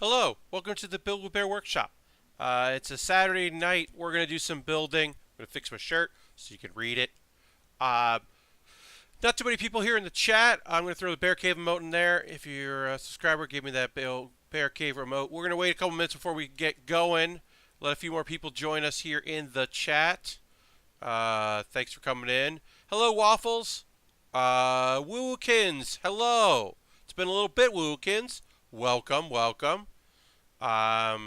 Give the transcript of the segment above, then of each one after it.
Hello, welcome to the Build with Bear workshop. It's a Saturday night. We're going to do some building. I'm going to fix my shirt so you can read it. Uh, Not too many people here in the chat. I'm going to throw the Bear Cave emote in there. If you're a subscriber, give me that Bear Cave emote. We're going to wait a couple minutes before we get going. Let a few more people join us here in the chat. Thanks for coming in. Hello, Waffles. Wookins. Hello. It's been a little bit, Wookins. Welcome, welcome. Yeah,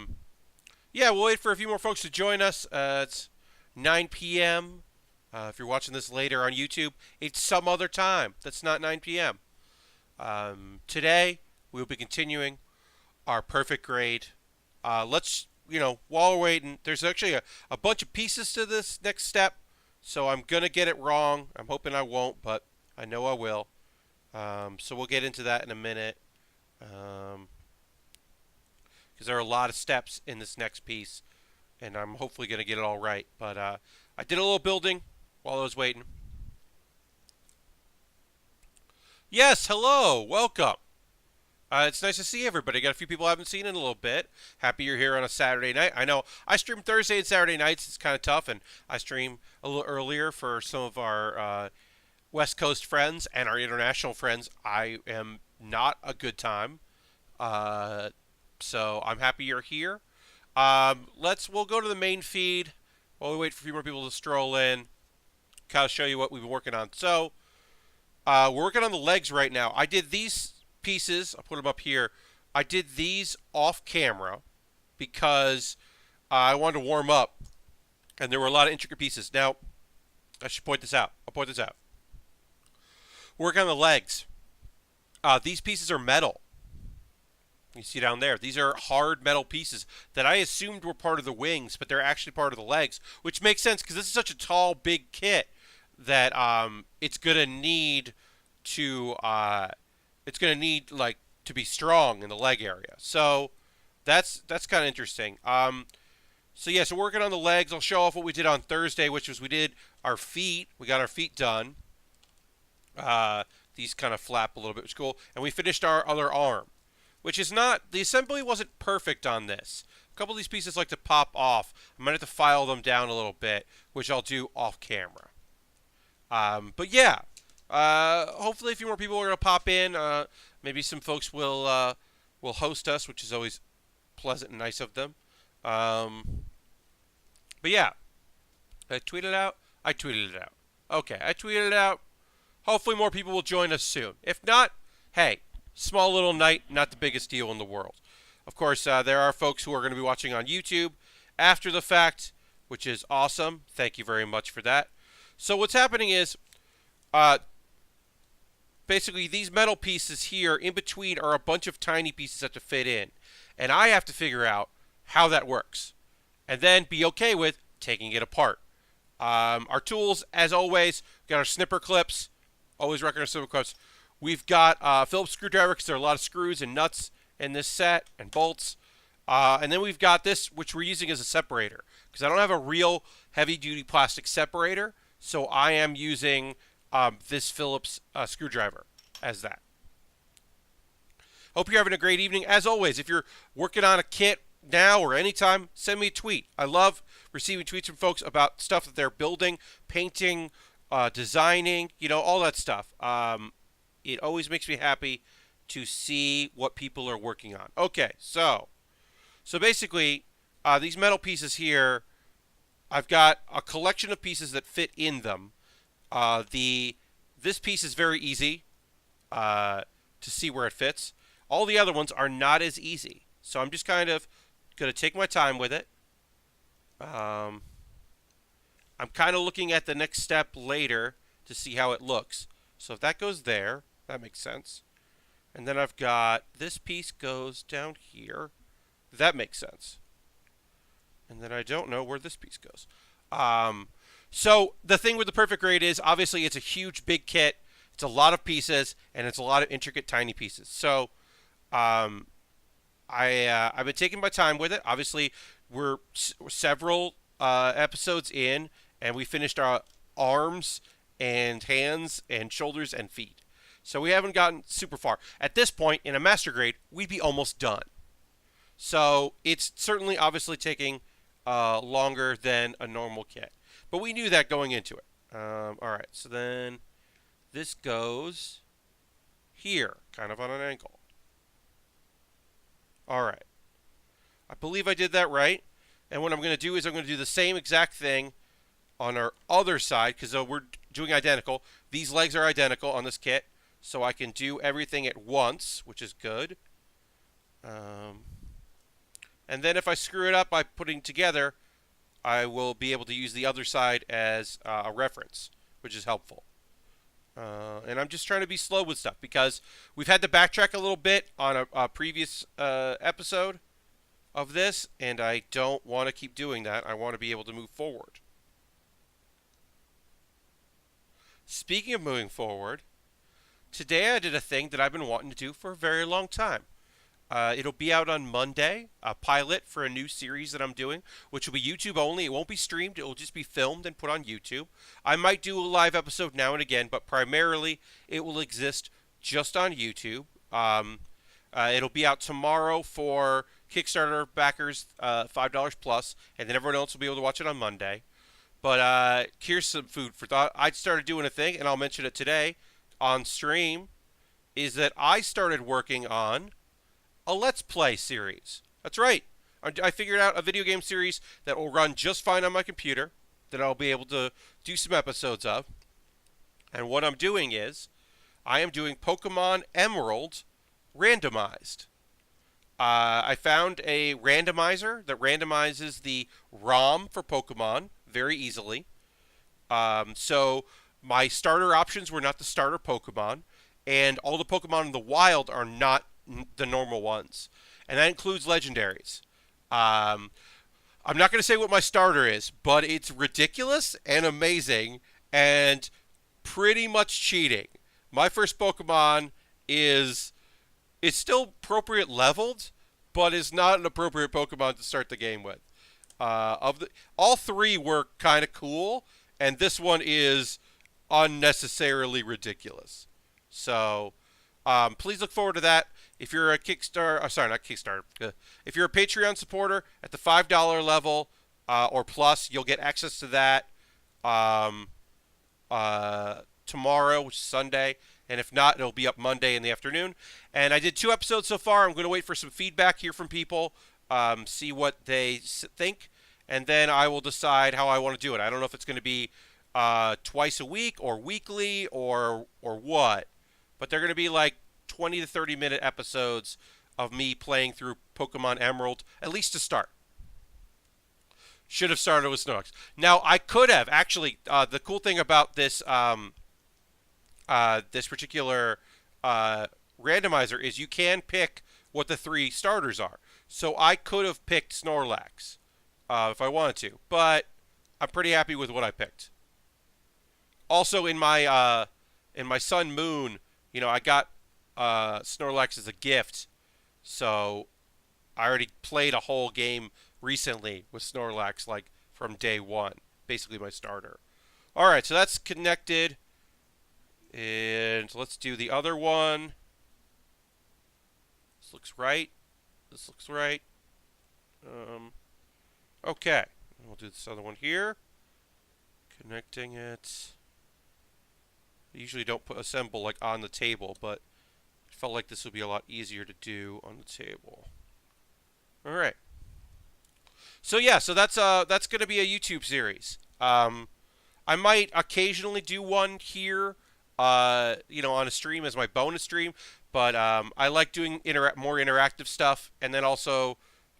we'll wait for a few more folks to join us. It's 9 p.m. If you're watching this later on YouTube, it's some other time. That's not 9 p.m. Today, we'll be continuing our perfect grade. While we're waiting, there's actually a bunch of pieces to this next step, so I'm going to get it wrong. I'm hoping I won't, but I know I will. So we'll get into that in a minute. Because there are a lot of steps in this next piece, and I'm hopefully going to get it all right. But I did a little building while I was waiting. Yes, hello, welcome. It's nice to see everybody. Got a few people I haven't seen in a little bit. Happy you're here on a Saturday night. I know I stream Thursday and Saturday nights. It's kind of tough, and I stream a little earlier for some of our West Coast friends and our international friends. I am not a good time. So I'm happy you're here. We'll go to the main feed while we wait for a few more people to stroll in. Kind of show you what we've been working on. So we're working on the legs right now. I did these pieces. I'll put them up here. I did these off camera because I wanted to warm up, and there were a lot of intricate pieces. Now I should point this out. I'll point this out. Working on the legs. These pieces are metal. You see down there, these are hard metal pieces that I assumed were part of the wings, but they're actually part of the legs, which makes sense because this is such a tall, big kit that it's gonna need to to be strong in the leg area. So that's kind of interesting. So working on the legs. I'll show off what we did on Thursday, which was we did our feet. We got our feet done. These kind of flap a little bit, which is cool, and we finished our other arm. Which is not, the assembly wasn't perfect on this. A couple of these pieces like to pop off. I might have to file them down a little bit, which I'll do off camera. Hopefully a few more people are going to pop in. Maybe some folks will host us, which is always pleasant and nice of them. Did I tweet it out? I tweeted it out. Okay, I tweeted it out. Hopefully more people will join us soon. If not, hey, small little night, not the biggest deal in the world. Of course, there are folks who are going to be watching on YouTube after the fact, which is awesome. Thank you very much for that. So what's happening is, basically these metal pieces here in between are a bunch of tiny pieces that have to fit in. And I have to figure out how that works. And then be okay with taking it apart. Our tools, as always, we've got our snipper clips. Always recommend our snipper clips. We've got Phillips screwdriver because there are a lot of screws and nuts in this set and bolts. And then we've got this, which we're using as a separator because I don't have a real heavy-duty plastic separator, so I am using this Phillips screwdriver as that. Hope you're having a great evening. As always, if you're working on a kit now or anytime, send me a tweet. I love receiving tweets from folks about stuff that they're building, painting, designing, all that stuff. It always makes me happy to see what people are working on. Okay, so basically, these metal pieces here, I've got a collection of pieces that fit in them. This piece is very easy to see where it fits. All the other ones are not as easy. So I'm just kind of going to take my time with it. I'm kind of looking at the next step later to see how it looks. So if that goes there, that makes sense. And then I've got this piece goes down here. That makes sense. And then I don't know where this piece goes. So the thing with the perfect grade is obviously it's a huge big kit. It's a lot of pieces and it's a lot of intricate tiny pieces. So I've been taking my time with it. Obviously we're several episodes in and we finished our arms and hands and shoulders and feet. So we haven't gotten super far. At this point, in a master grade, we'd be almost done. So it's certainly obviously taking longer than a normal kit. But we knew that going into it. All right, so then this goes here, kind of on an angle. All right. I believe I did that right. And what I'm going to do is I'm going to do the same exact thing on our other side, because we're doing identical. These legs are identical on this kit, so I can do everything at once, which is good. And then if I screw it up by putting together, I will be able to use the other side as a reference, which is helpful. And I'm just trying to be slow with stuff because we've had to backtrack a little bit on a previous episode of this, and I don't want to keep doing that. I want to be able to move forward. Speaking of moving forward, today I did a thing that I've been wanting to do for a very long time. It'll be out on Monday, a pilot for a new series that I'm doing, which will be YouTube only. It won't be streamed. It will just be filmed and put on YouTube. I might do a live episode now and again, but primarily it will exist just on YouTube. It'll be out tomorrow for Kickstarter backers, $5 plus, and then everyone else will be able to watch it on Monday. But here's some food for thought. I started doing a thing, and I'll mention it today on stream, is that I started working on a Let's Play series. That's right. I figured out a video game series that will run just fine on my computer, that I'll be able to do some episodes of. And what I'm doing is, I am doing Pokemon Emerald randomized. I found a randomizer that randomizes the ROM for Pokemon very easily. So my starter options were not the starter Pokemon, and all the Pokemon in the wild are not the normal ones, and that includes legendaries. I'm not going to say what my starter is, but it's ridiculous and amazing and pretty much cheating. My first Pokemon is it's still appropriate leveled, but is not an appropriate Pokemon to start the game with. All three were kind of cool, and this one is unnecessarily ridiculous. So please look forward to that. If you're a Kickstarter, sorry, not Kickstarter. If you're a Patreon supporter at the $5 level or plus, you'll get access to that tomorrow, which is Sunday. And if not, it'll be up Monday in the afternoon. And I did 2 episodes so far. I'm going to wait for some feedback here from people, see what they think, and then I will decide how I want to do it. I don't know if it's going to be twice a week or weekly or what, but they're going to be like 20 to 30 minute episodes of me playing through Pokemon Emerald, at least to start. Should have started with Snorlax. Now, I could have. Actually, the cool thing about this this particular randomizer is you can pick what the 3 starters are. So I could have picked Snorlax if I wanted to, but I'm pretty happy with what I picked. Also, in my Sun Moon, you know, I got Snorlax as a gift, so I already played a whole game recently with Snorlax, like from day one, basically my starter. All right, so that's connected, and let's do the other one. This looks right. This looks right. Okay, we'll do this other one here. Connecting it. I usually don't assemble like on the table, but I felt like this would be a lot easier to do on the table. All right. So yeah, so that's going to be a YouTube series. I might occasionally do one here, you know, on a stream as my bonus stream, but I like doing more interactive stuff, and then also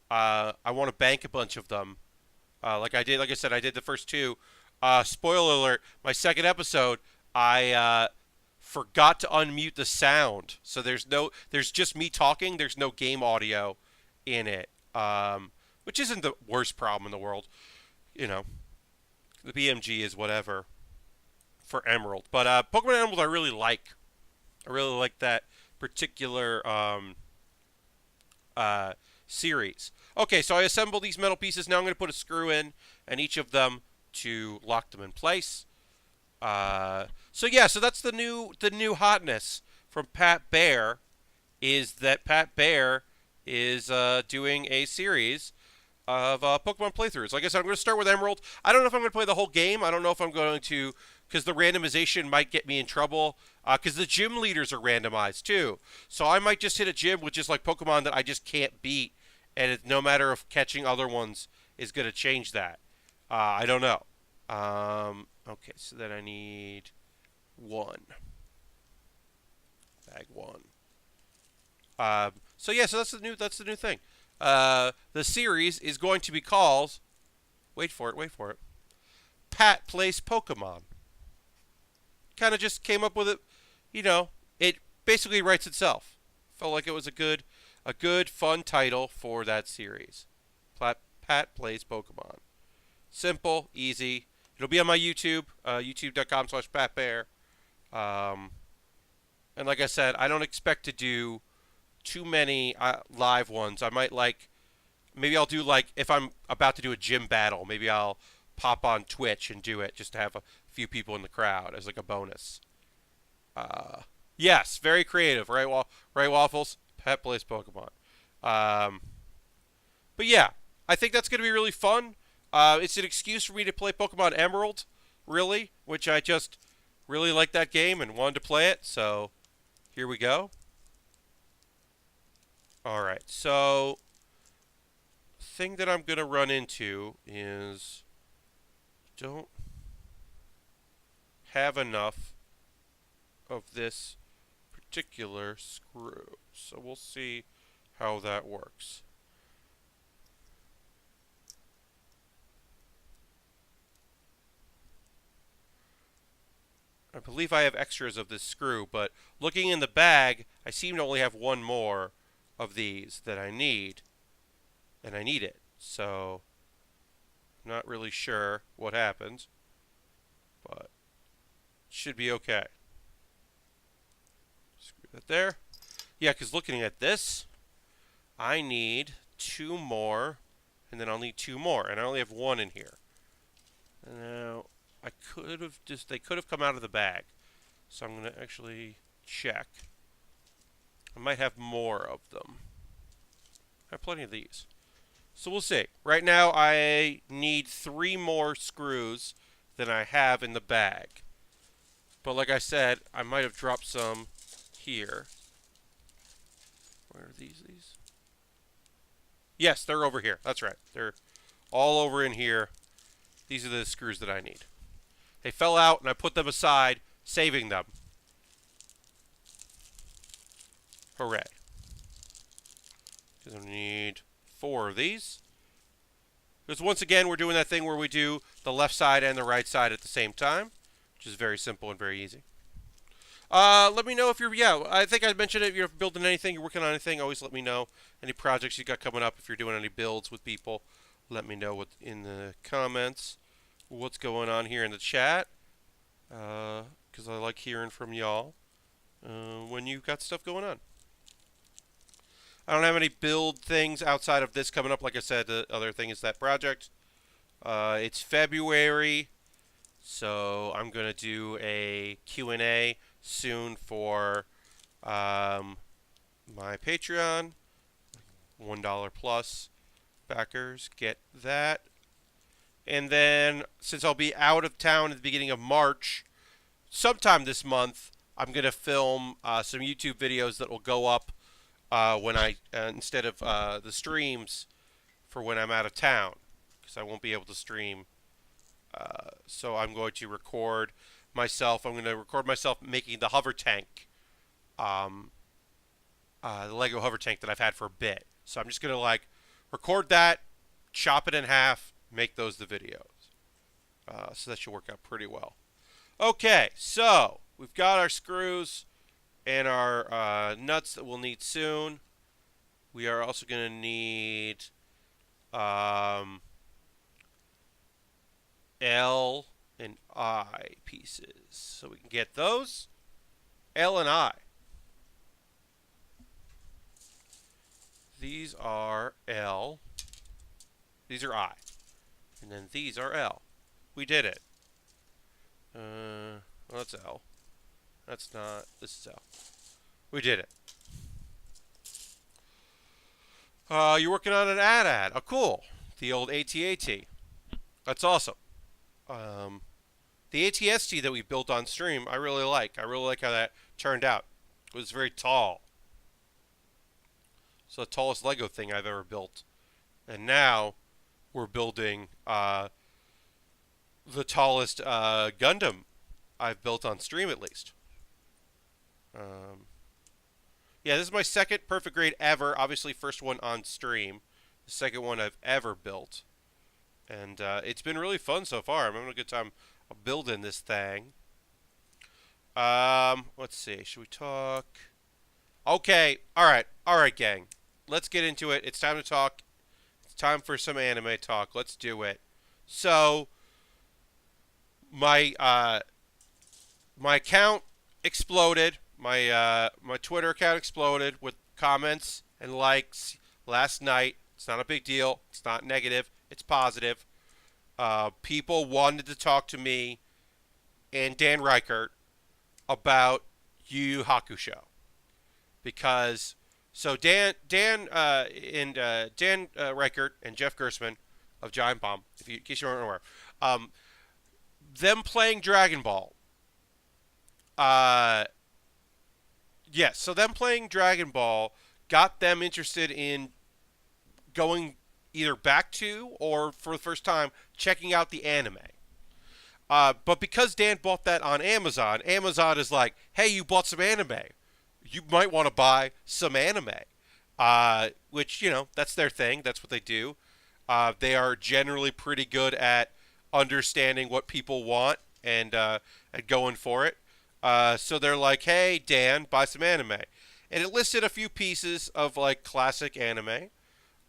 I want to bank a bunch of them, like I did. Like I said, I did the first 2. Spoiler alert: my second episode, I forgot to unmute the sound, so there's just me talking. There's no game audio in it, which isn't the worst problem in the world. You know, the BMG is whatever for Emerald, but Pokemon Emerald I really like. I really like that particular series. Okay, so I assemble these metal pieces. Now I'm going to put a screw in each of them to lock them in place. So yeah, so that's the new hotness from Baer, is that Baer is doing a series of Pokemon playthroughs. Like I said, I'm going to start with Emerald. I don't know if I'm going to play the whole game. I don't know if I'm going to, because the randomization might get me in trouble. Because the gym leaders are randomized too. So I might just hit a gym with just like Pokemon that I just can't beat, and no matter if catching other ones is going to change that. I don't know. Okay, so then I need one. Bag one. So yeah, so that's the new thing. The series is going to be called. Wait for it. Wait for it. Pat Plays Pokemon. Kind of just came up with it. It basically writes itself. Felt like it was a good, fun title for that series. Pat Plays Pokemon. Simple, easy. It'll be on my YouTube, youtube.com/PatBaer. And like I said, I don't expect to do too many live ones. Maybe I'll do like if I'm about to do a gym battle, maybe I'll pop on Twitch and do it just to have a few people in the crowd as like a bonus. Yes, very creative, right? Right, Waffles. Pet plays Pokemon. But yeah, I think that's going to be really fun. It's an excuse for me to play Pokemon Emerald, really, which I just really like that game and wanted to play it. So here we go. All right, so thing that I'm going to run into is don't have enough of this particular screw. So we'll see how that works. I believe I have extras of this screw, but looking in the bag, I seem to only have one more of these that I need, and I need it. So I'm not really sure what happens, but it should be okay. Screw that there. Yeah, because looking at this, I need two more, and then I'll need two more, and I only have one in here. Now, they could have come out of the bag. So I'm going to actually check. I might have more of them. I have plenty of these. So we'll see. Right now I need 3 more screws than I have in the bag. But like I said, I might have dropped some here. Where are these? Yes, they're over here. That's right. They're all over in here. These are the screws that I need. They fell out, and I put them aside, saving them. Hooray. Because I need 4 of these. Because once again, we're doing that thing where we do the left side and the right side at the same time, which is very simple and very easy. Let me know if I think I mentioned it. If you're building anything, you're working on anything, always let me know. Any projects you got coming up, if you're doing any builds with people, let me know in the comments what's going on here in the chat. Because I like hearing from y'all when you've got stuff going on. I don't have any build things outside of this coming up. Like I said, the other thing is that project. It's February, so I'm going to do a Q&A soon for my Patreon. $1 plus backers get that. And then, since I'll be out of town at the beginning of March, sometime this month, I'm going to film some YouTube videos that will go up when instead of the streams for when I'm out of town, because I won't be able to stream. So I'm going to record myself. I'm going to record myself making the hover tank, the Lego hover tank that I've had for a bit. So I'm just going to record that, chop it in half, make those the videos. So that should work out pretty well. Okay, so we've got our screws and our nuts that we'll need soon. We are also going to need L and I pieces. So we can get those. L and I. These are L. These are I. And then these are L. We did it. Well, that's L. That's not. This is L. We did it. You're working on an ad. Oh, cool. The old AT-AT. That's awesome. Um, the ATST that we built on stream, I really like. I really like how that turned out. It was very tall. It's the tallest Lego thing I've ever built. And now we're building the tallest Gundam I've built on stream, at least. Um, yeah, this is my second perfect grade ever. Obviously, first one on stream. The second one I've ever built. And it's been really fun so far. I'm having a good time building this thing. Let's see. Should we talk? Okay. All right, gang. Let's get into it. It's time to talk. It's time for some anime talk. Let's do it. So, my my account exploded. My Twitter account exploded with comments and likes last night. It's not a big deal. It's not negative. It's positive. People wanted to talk to me and Dan Reichert about Yu Yu Hakusho because Dan Reichert and Jeff Gersman of Giant Bomb, in case you weren't aware, them playing Dragon Ball. Yes, so them playing Dragon Ball got them interested in going either back to or for the first time checking out the anime. But because Dan bought that on Amazon, Amazon is like, hey, you bought some anime. You might want to buy some anime. Which, that's their thing. That's what they do. They are generally pretty good at understanding what people want and going for it. So they're like, hey, Dan, buy some anime. And it listed a few pieces of, like, classic anime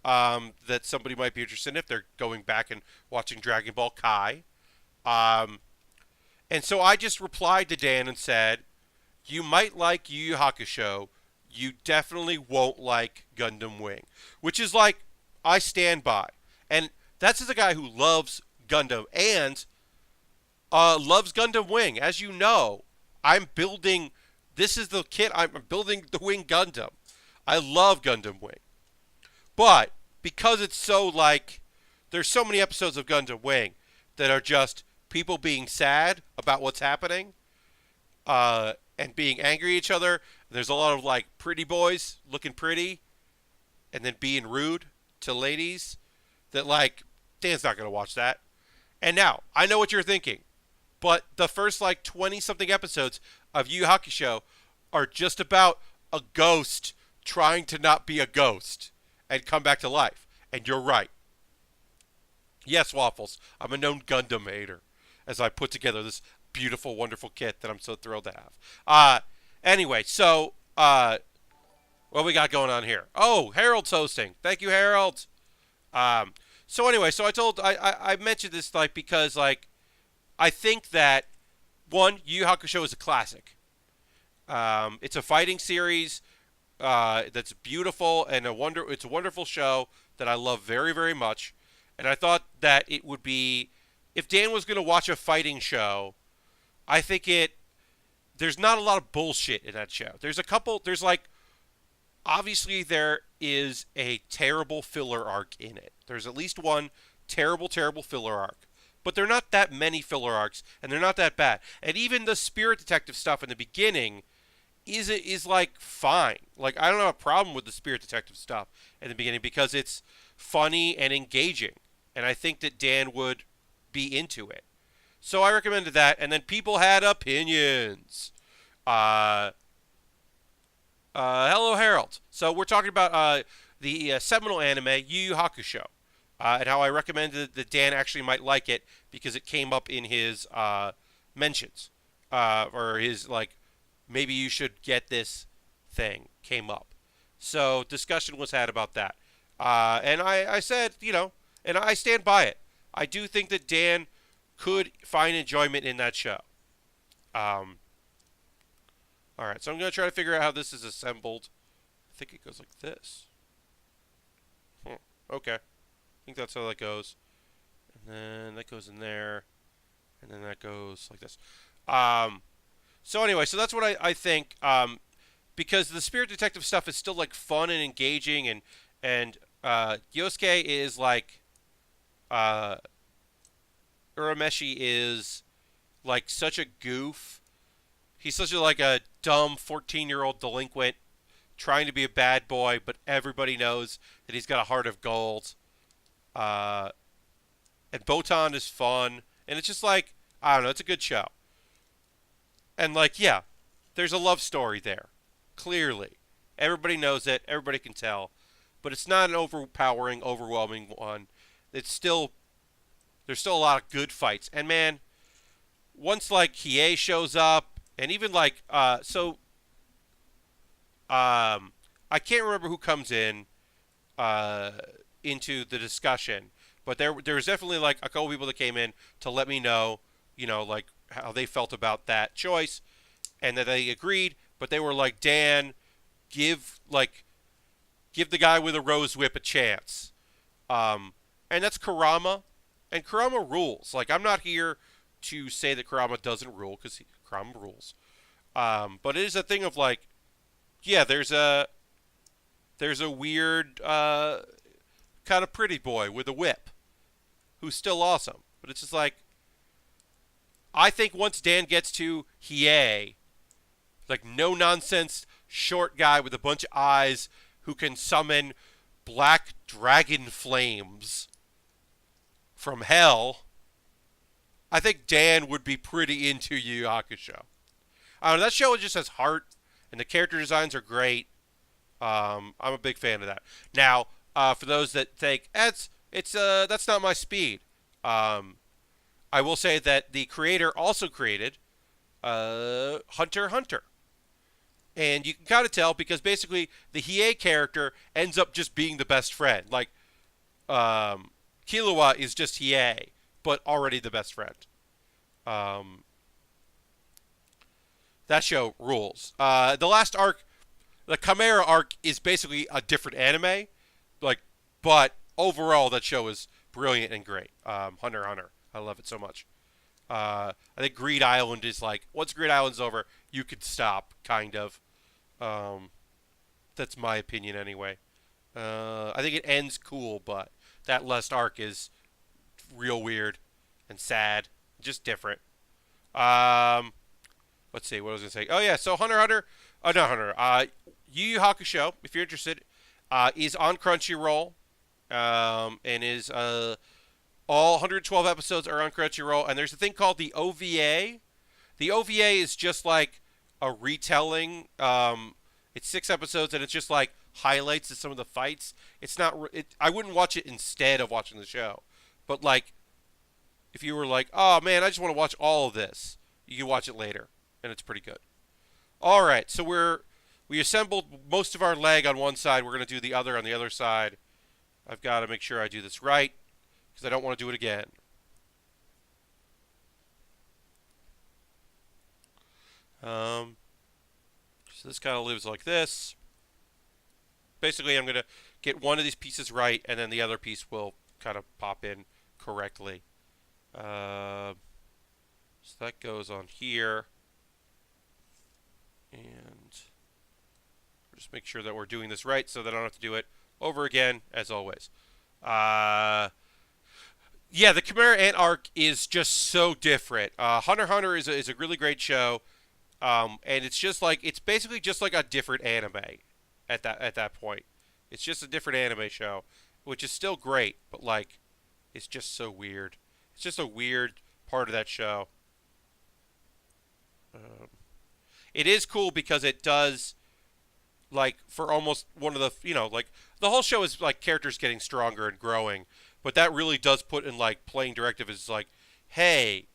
that somebody might be interested in if they're going back and watching Dragon Ball Kai. And so I just replied to Dan and said, you might like Yu Yu Hakusho. You definitely won't like Gundam Wing. Which is like, I stand by. And that's the guy who loves Gundam and loves Gundam Wing. As you know, this is the kit, I'm building the Wing Gundam. I love Gundam Wing. But because it's so like, there's so many episodes of Gundam Wing that are just people being sad about what's happening and being angry at each other. There's a lot of like pretty boys looking pretty and then being rude to ladies that like, Dan's not going to watch that. And now, I know what you're thinking, but the first like 20-something episodes of Yu Yu Hakusho are just about a ghost trying to not be a ghost and come back to life. And you're right. Yes, Waffles, I'm a known Gundam hater as I put together this beautiful, wonderful kit that I'm so thrilled to have. Anyway, so what we got going on here? Oh, Harold's hosting. Thank you, Harold. So anyway, so I mentioned this like because like I think that one, Yu Yu Hakusho is a classic. It's a fighting series that's beautiful and it's a wonderful show that I love very, very much. And I thought that it would be, if Dan was going to watch a fighting show, I think there's not a lot of bullshit in that show. Obviously there is a terrible filler arc in it. There's at least one terrible, terrible filler arc. But there are not that many filler arcs, and they're not that bad. And even the Spirit Detective stuff in the beginning is like fine. Like I don't have a problem with the Spirit Detective stuff in the beginning because it's funny and engaging. And I think that Dan would be into it. So I recommended that, and then people had opinions. Hello, Harold. So we're talking about the seminal anime, Yu Yu Hakusho, and how I recommended that Dan actually might like it because it came up in his mentions, or his, like, maybe you should get this thing came up. So discussion was had about that. And I said, and I stand by it. I do think that Dan could find enjoyment in that show. All right, so I'm going to try to figure out how this is assembled. I think it goes like this. Okay. I think that's how that goes. And then that goes in there. And then that goes like this. So anyway, so that's what I think. Because the Spirit Detective stuff is still like fun and engaging and And Yosuke is like uh, Urameshi is like such a goof. He's such a dumb 14-year-old delinquent trying to be a bad boy, but everybody knows that he's got a heart of gold. Uh, and Botan is fun, and it's just like I don't know, it's a good show. And like yeah, there's a love story there, clearly. Everybody knows it. Everybody can tell, but it's not an overpowering, overwhelming one. It's still there's still a lot of good fights, and man, once like Hiei shows up, and even like I can't remember who comes in uh, into the discussion, but there was definitely like a couple people that came in to let me know, like how they felt about that choice, and that they agreed, but they were like, Dan, give give the guy with a rose whip a chance, and that's Kurama, and Kurama rules. Like I'm not here to say that Kurama doesn't rule because Kurama rules, but it is a thing of like, yeah, there's a weird kind of pretty boy with a whip who's still awesome. But it's just like, I think once Dan gets to Hiei, like no nonsense short guy with a bunch of eyes who can summon black dragon flames from hell, I think Dan would be pretty into Yu Yu Hakusho. I don't know, that show just has heart, and the character designs are great. I'm a big fan of that. Now, for those that think that's not my speed, I will say that the creator also created Hunter x Hunter, and you can kind of tell because basically the Hiei character ends up just being the best friend. Like Killua is just Hiei, but already the best friend. That show rules. The last arc. The Chimera arc is basically a different anime, but overall that show is brilliant and great. Hunter x Hunter, I love it so much. I think Greed Island is like once Greed Island's over, you could stop, kind of. That's my opinion anyway. I think it ends cool, but that last arc is real weird and sad, just different. Let's see what I was gonna say. Oh yeah, so Hunter x Hunter. No, Hunter. Yu Yu Hakusho, if you're interested, is on Crunchyroll, and is all 112 episodes are on Crunchyroll. And there's a thing called the OVA. The OVA is just like a retelling. It's 6 episodes, and it's just like highlights of some of the fights. It's not. I wouldn't watch it instead of watching the show, but like, if you were like, oh man, I just want to watch all of this, you can watch it later, and it's pretty good. All right, so we assembled most of our leg on one side. We're going to do the other on the other side. I've got to make sure I do this right because I don't want to do it again. So this kind of lives like this. Basically, I'm going to get one of these pieces right, and then the other piece will kind of pop in correctly. So that goes on here. And just make sure that we're doing this right so that I don't have to do it over again, as always. Yeah, the Chimera Ant arc is just so different. Hunter x Hunter is a really great show, and it's basically just like a different anime at that point. It's just a different anime show, which is still great, but like, it's just so weird. It's just a weird part of that show. It is cool because it does, like, for almost one of the, like, the whole show is, like, characters getting stronger and growing, but that really does put in, like, playing directive is, like, hey,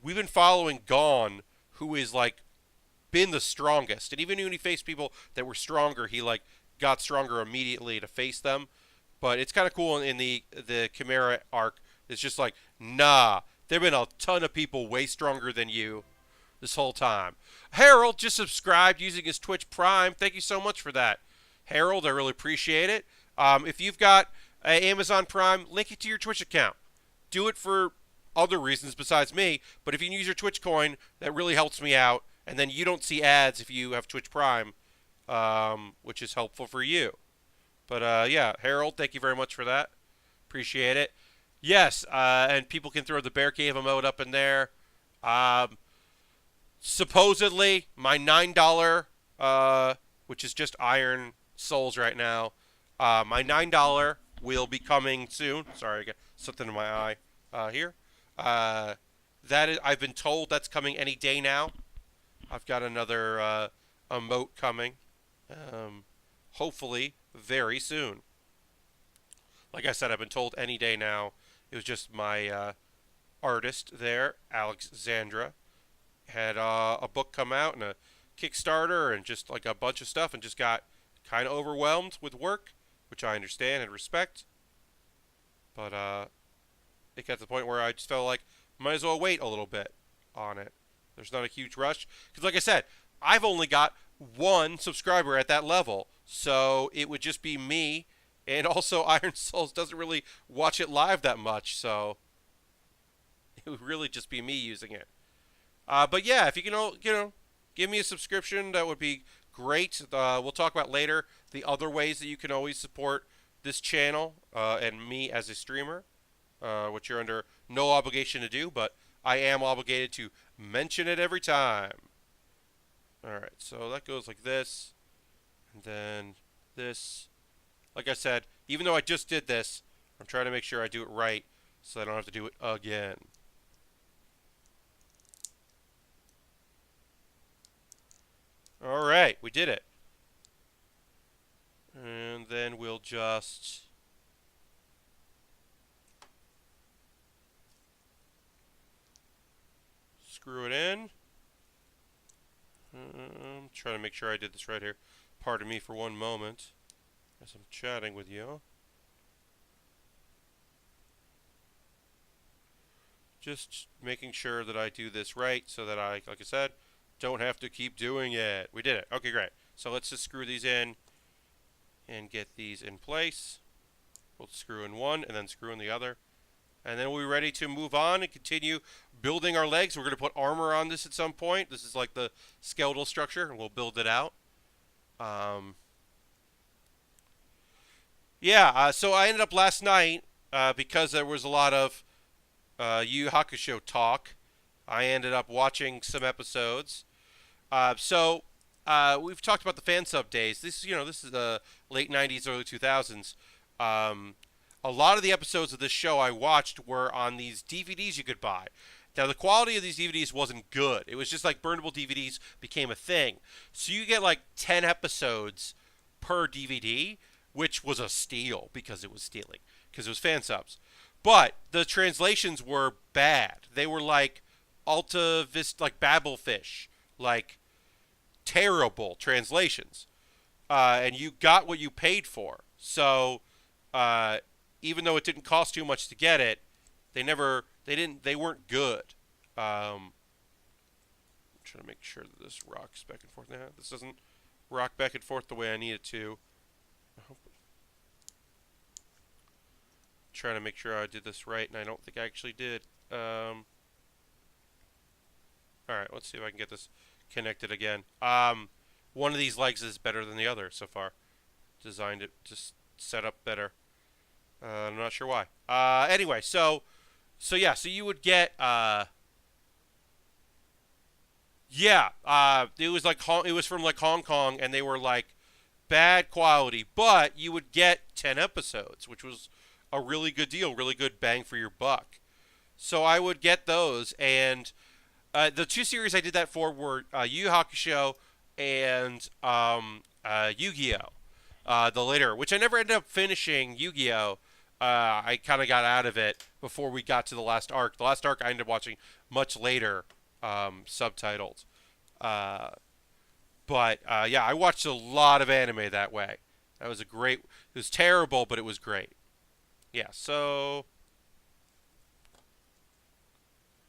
we've been following Gon, who is, like, been the strongest, and even when he faced people that were stronger, he, like, got stronger immediately to face them, but it's kind of cool in the Chimera arc, it's just like, nah, there have been a ton of people way stronger than you this whole time. Harold just subscribed using his Twitch Prime. Thank you so much for that, Harold. I really appreciate it. If you've got Amazon Prime, link it to your Twitch account. Do it for other reasons besides me, but if you can use your Twitch coin, that really helps me out, and then you don't see ads if you have Twitch Prime, which is helpful for you. But yeah, Harold, thank you very much for that. Appreciate it. Yes, and people can throw the Bear Cave emote up in there. Um, Supposedly, my $9, which is just Iron Souls right now, my $9 will be coming soon. Sorry, I got something in my eye here. Uh, that is, I've been told that's coming any day now. I've got another emote coming, hopefully very soon. Like I said, I've been told any day now. It was just my artist there, Alexandra, had a book come out and a Kickstarter and just like a bunch of stuff and just got kind of overwhelmed with work, which I understand and respect. But it got to the point where I just felt like might as well wait a little bit on it. There's not a huge rush because, like I said, I've only got one subscriber at that level, so it would just be me. And also, Iron Souls doesn't really watch it live that much, so it would really just be me using it. But yeah, if you can, give me a subscription, that would be great. We'll talk about later the other ways that you can always support this channel and me as a streamer, which you're under no obligation to do, but I am obligated to mention it every time. Alright, so that goes like this, and then this. Like I said, even though I just did this, I'm trying to make sure I do it right so I don't have to do it again. Alright, we did it. And then we'll just screw it in. I'm trying to make sure I did this right here. Pardon me for one moment as I'm chatting with you. Just making sure that I do this right so that I, like I said, don't have to keep doing it. We did it. Okay, great. So let's just screw these in and get these in place. We'll screw in one and then screw in the other. And then we're ready to move on and continue building our legs. We're going to put armor on this at some point. This is like the skeletal structure, and we'll build it out. Yeah, so I ended up last night, because there was a lot of Yu Yu Hakusho talk, I ended up watching some episodes. So we've talked about the fan sub days. This is the late 90s, early 2000s. A lot of the episodes of this show I watched were on these DVDs you could buy. Now, the quality of these DVDs wasn't good. It was just like burnable DVDs became a thing. So you get like 10 episodes per DVD, which was a steal because it was stealing, because it was fan subs. But the translations were bad. They were like Alta Vista, like Babelfish, like terrible translations. And you got what you paid for. So even though it didn't cost too much to get it, they weren't good. I'm trying to make sure that this rocks back and forth. Now, this doesn't rock back and forth the way I need it to. Trying to make sure I did this right, and I don't think I actually did. Alright, let's see if I can get this connected again. One of these legs is better than the other so far. Designed it just set up better. I'm not sure why. Anyway, so yeah, so you would get it was like it was from like Hong Kong, and they were like bad quality, but you would get 10 episodes, which was a really good deal, really good bang for your buck. So I would get those, and the two series I did that for were Yu Yu Hakusho and Yu-Gi-Oh! The later, which I never ended up finishing Yu-Gi-Oh! I kind of got out of it before we got to the last arc. The last arc I ended up watching much later, subtitled. But yeah, I watched a lot of anime that way. That was it was terrible, but it was great. Yeah, so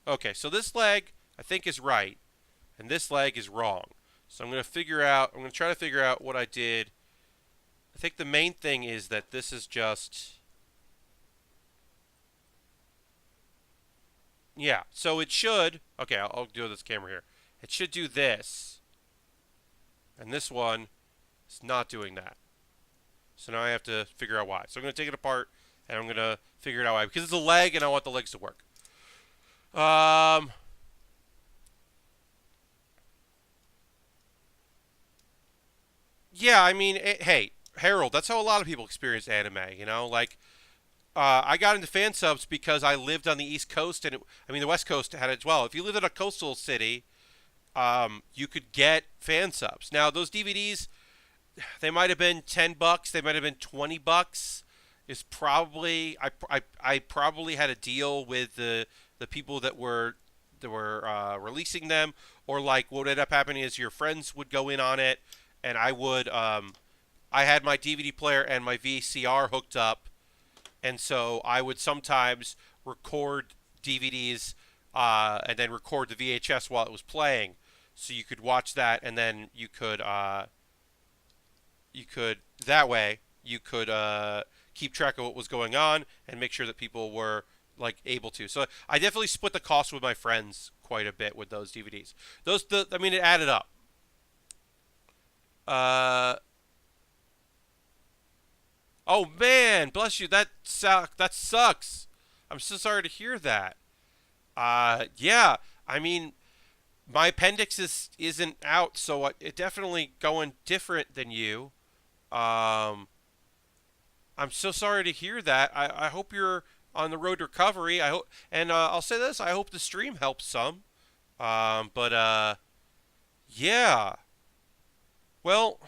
okay, so this leg I think is right, and this leg is wrong. So I'm going to try to figure out what I did. I think the main thing is that this is just, yeah, so it should, okay, I'll do this camera here. It should do this, and this one is not doing that. So now I have to figure out why. So I'm going to take it apart, and I'm going to figure it out why. Because it's a leg, and I want the legs to work. Yeah, I mean, hey, Harold, that's how a lot of people experience anime, you know? Like, I got into fan subs because I lived on the East Coast, and the West Coast had it as well. If you lived in a coastal city, you could get fan subs. Now, those DVDs, they might have been $10, they might have been $20. Is probably I probably had a deal with the people that were releasing them, or like what would end up happening is your friends would go in on it, and I had my DVD player and my VCR hooked up, and so I would sometimes record DVDs and then record the VHS while it was playing, so you could watch that, and then you could that way you could keep track of what was going on and make sure that people were like able to. So I definitely split the cost with my friends quite a bit with those DVDs. It added up. Uh, oh man, bless you. That sucks. I'm so sorry to hear that. Yeah. I mean, my appendix isn't out, so it definitely going different than you. Um, I'm so sorry to hear that. I hope you're on the road to recovery. I hope, and I'll say this: I hope the stream helps some. But yeah. Well,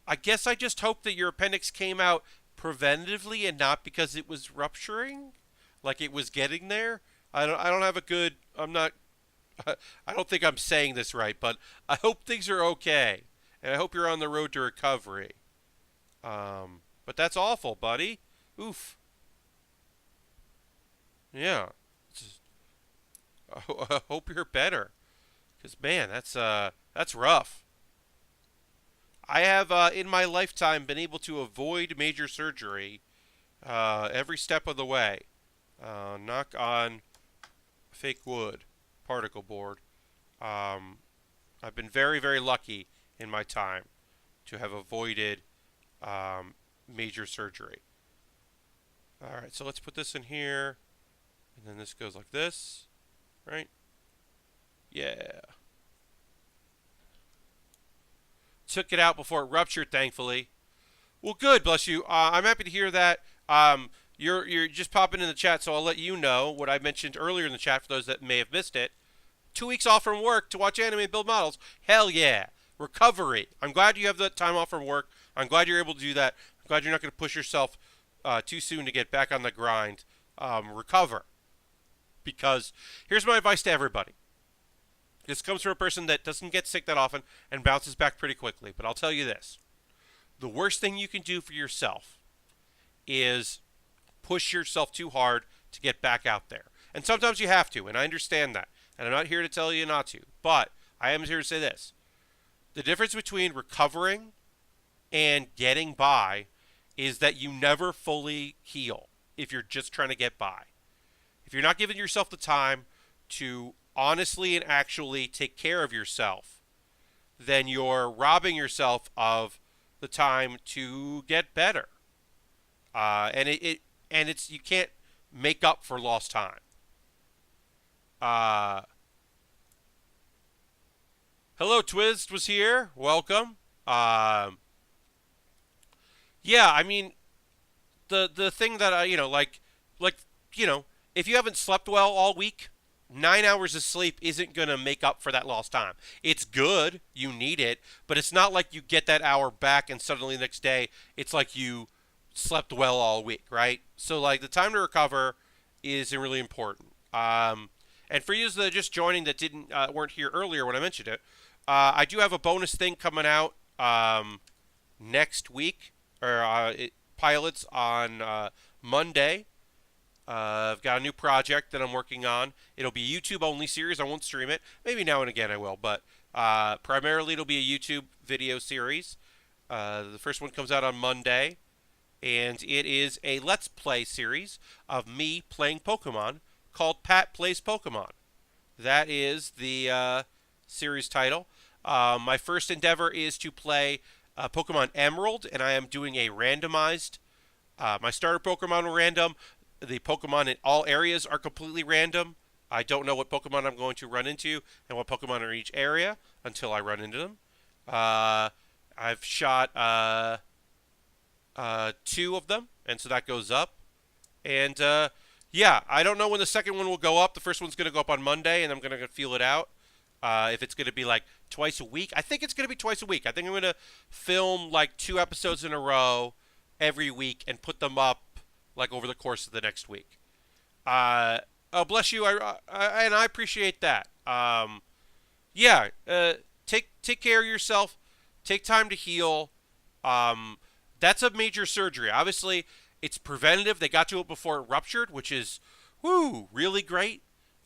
I guess I just hope that your appendix came out preventatively and not because it was rupturing, like it was getting there. I don't have a good. I'm not. I don't think I'm saying this right, but I hope things are okay, and I hope you're on the road to recovery. But that's awful, buddy. Oof. Yeah. I hope you're better, because man, that's rough. I have in my lifetime been able to avoid major surgery every step of the way. Knock on fake wood, particle board. Um, I've been very, very lucky in my time to have avoided major surgery. All right, so let's put this in here, and then this goes like this, right? Yeah. Took it out before it ruptured, thankfully. Well, good, bless you. I'm happy to hear that. You're just popping in the chat, so I'll let you know what I mentioned earlier in the chat for those that may have missed it. 2 weeks off from work to watch anime and build models. Hell yeah. Recovery. I'm glad you have that time off from work. I'm glad you're able to do that. I'm glad you're not going to push yourself too soon to get back on the grind. Recover. Because here's my advice to everybody. This comes from a person that doesn't get sick that often and bounces back pretty quickly. But I'll tell you this. The worst thing you can do for yourself is push yourself too hard to get back out there. And sometimes you have to, and I understand that. And I'm not here to tell you not to. But I am here to say this. The difference between recovering and getting by is that you never fully heal if you're just trying to get by. If you're not giving yourself the time to honestly and actually take care of yourself, then you're robbing yourself of the time to get better. And you can't make up for lost time. Hello, Twist was here. Welcome. Yeah, I mean, the thing that if you haven't slept well all week, 9 hours of sleep isn't going to make up for that lost time. It's good. You need it. But it's not like you get that hour back and suddenly the next day it's like you slept well all week, right? So, like, the time to recover is really important. And for you that are just joining that weren't here earlier when I mentioned it, I do have a bonus thing coming out next week, or pilots on Monday. I've got a new project that I'm working on. It'll be a YouTube-only series. I won't stream it. Maybe now and again I will, but primarily it'll be a YouTube video series. The first one comes out on Monday, and it is a Let's Play series of me playing Pokemon called Pat Plays Pokemon. That is the series title. My first endeavor is to play Pokemon Emerald, and I am doing a randomized. My starter Pokemon are random. The Pokemon in all areas are completely random. I don't know what Pokemon I'm going to run into and what Pokemon are in each area until I run into them. Uh, I've shot two of them, and so that goes up. And yeah, I don't know when the second one will go up. The first one's going to go up on Monday, and I'm going to feel it out. If it's going to be like twice a week, I think it's going to be twice a week. I think I'm going to film like 2 episodes in a row every week and put them up like over the course of the next week. Oh, bless you. And I appreciate that. Yeah. Take care of yourself. Take time to heal. That's a major surgery. Obviously, it's preventative. They got to it before it ruptured, which is, really great.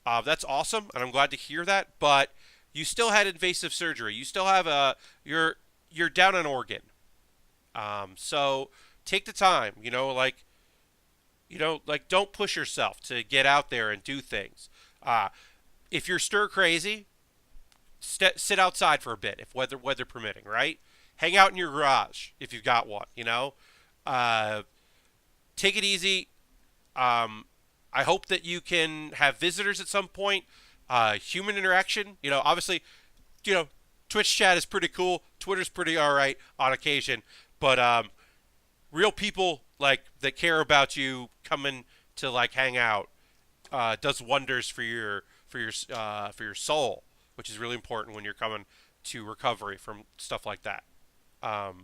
That's awesome, and I'm glad to hear that. But you still had invasive surgery. You still have you're down an organ. So take the time. Don't push yourself to get out there and do things. If you're stir crazy, sit outside for a bit if weather permitting. Right? Hang out in your garage if you've got one. Take it easy. I hope that you can have visitors at some point. Human interaction. Obviously, Twitch chat is pretty cool. Twitter's pretty all right on occasion, but real people like that care about you coming to like hang out does wonders for your soul, which is really important when you're coming to recovery from stuff like that. So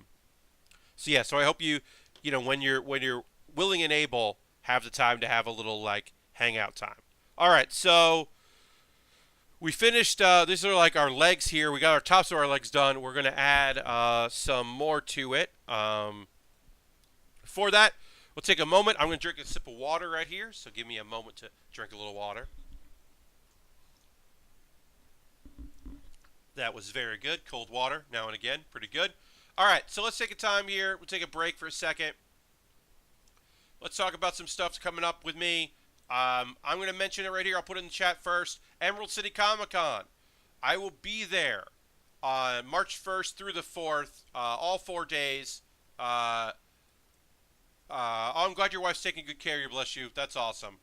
yeah, so I hope when you're willing and able, have the time to have a little like hangout time. All right, so we finished. These are like our legs here. We got our tops of our legs done. We're gonna add some more to it. Before that, we'll take a moment. I'm gonna drink a sip of water right here. So give me a moment to drink a little water. That was very good. Cold water now and again, pretty good. All right, so let's take a time here. We'll take a break for a second. Let's talk about some stuff coming up with me. I'm going to mention it right here. I'll put it in the chat first. Emerald City Comic Con. I will be there on March 1st through the 4th, all 4 days. I'm glad your wife's taking good care of you. Bless you. That's awesome.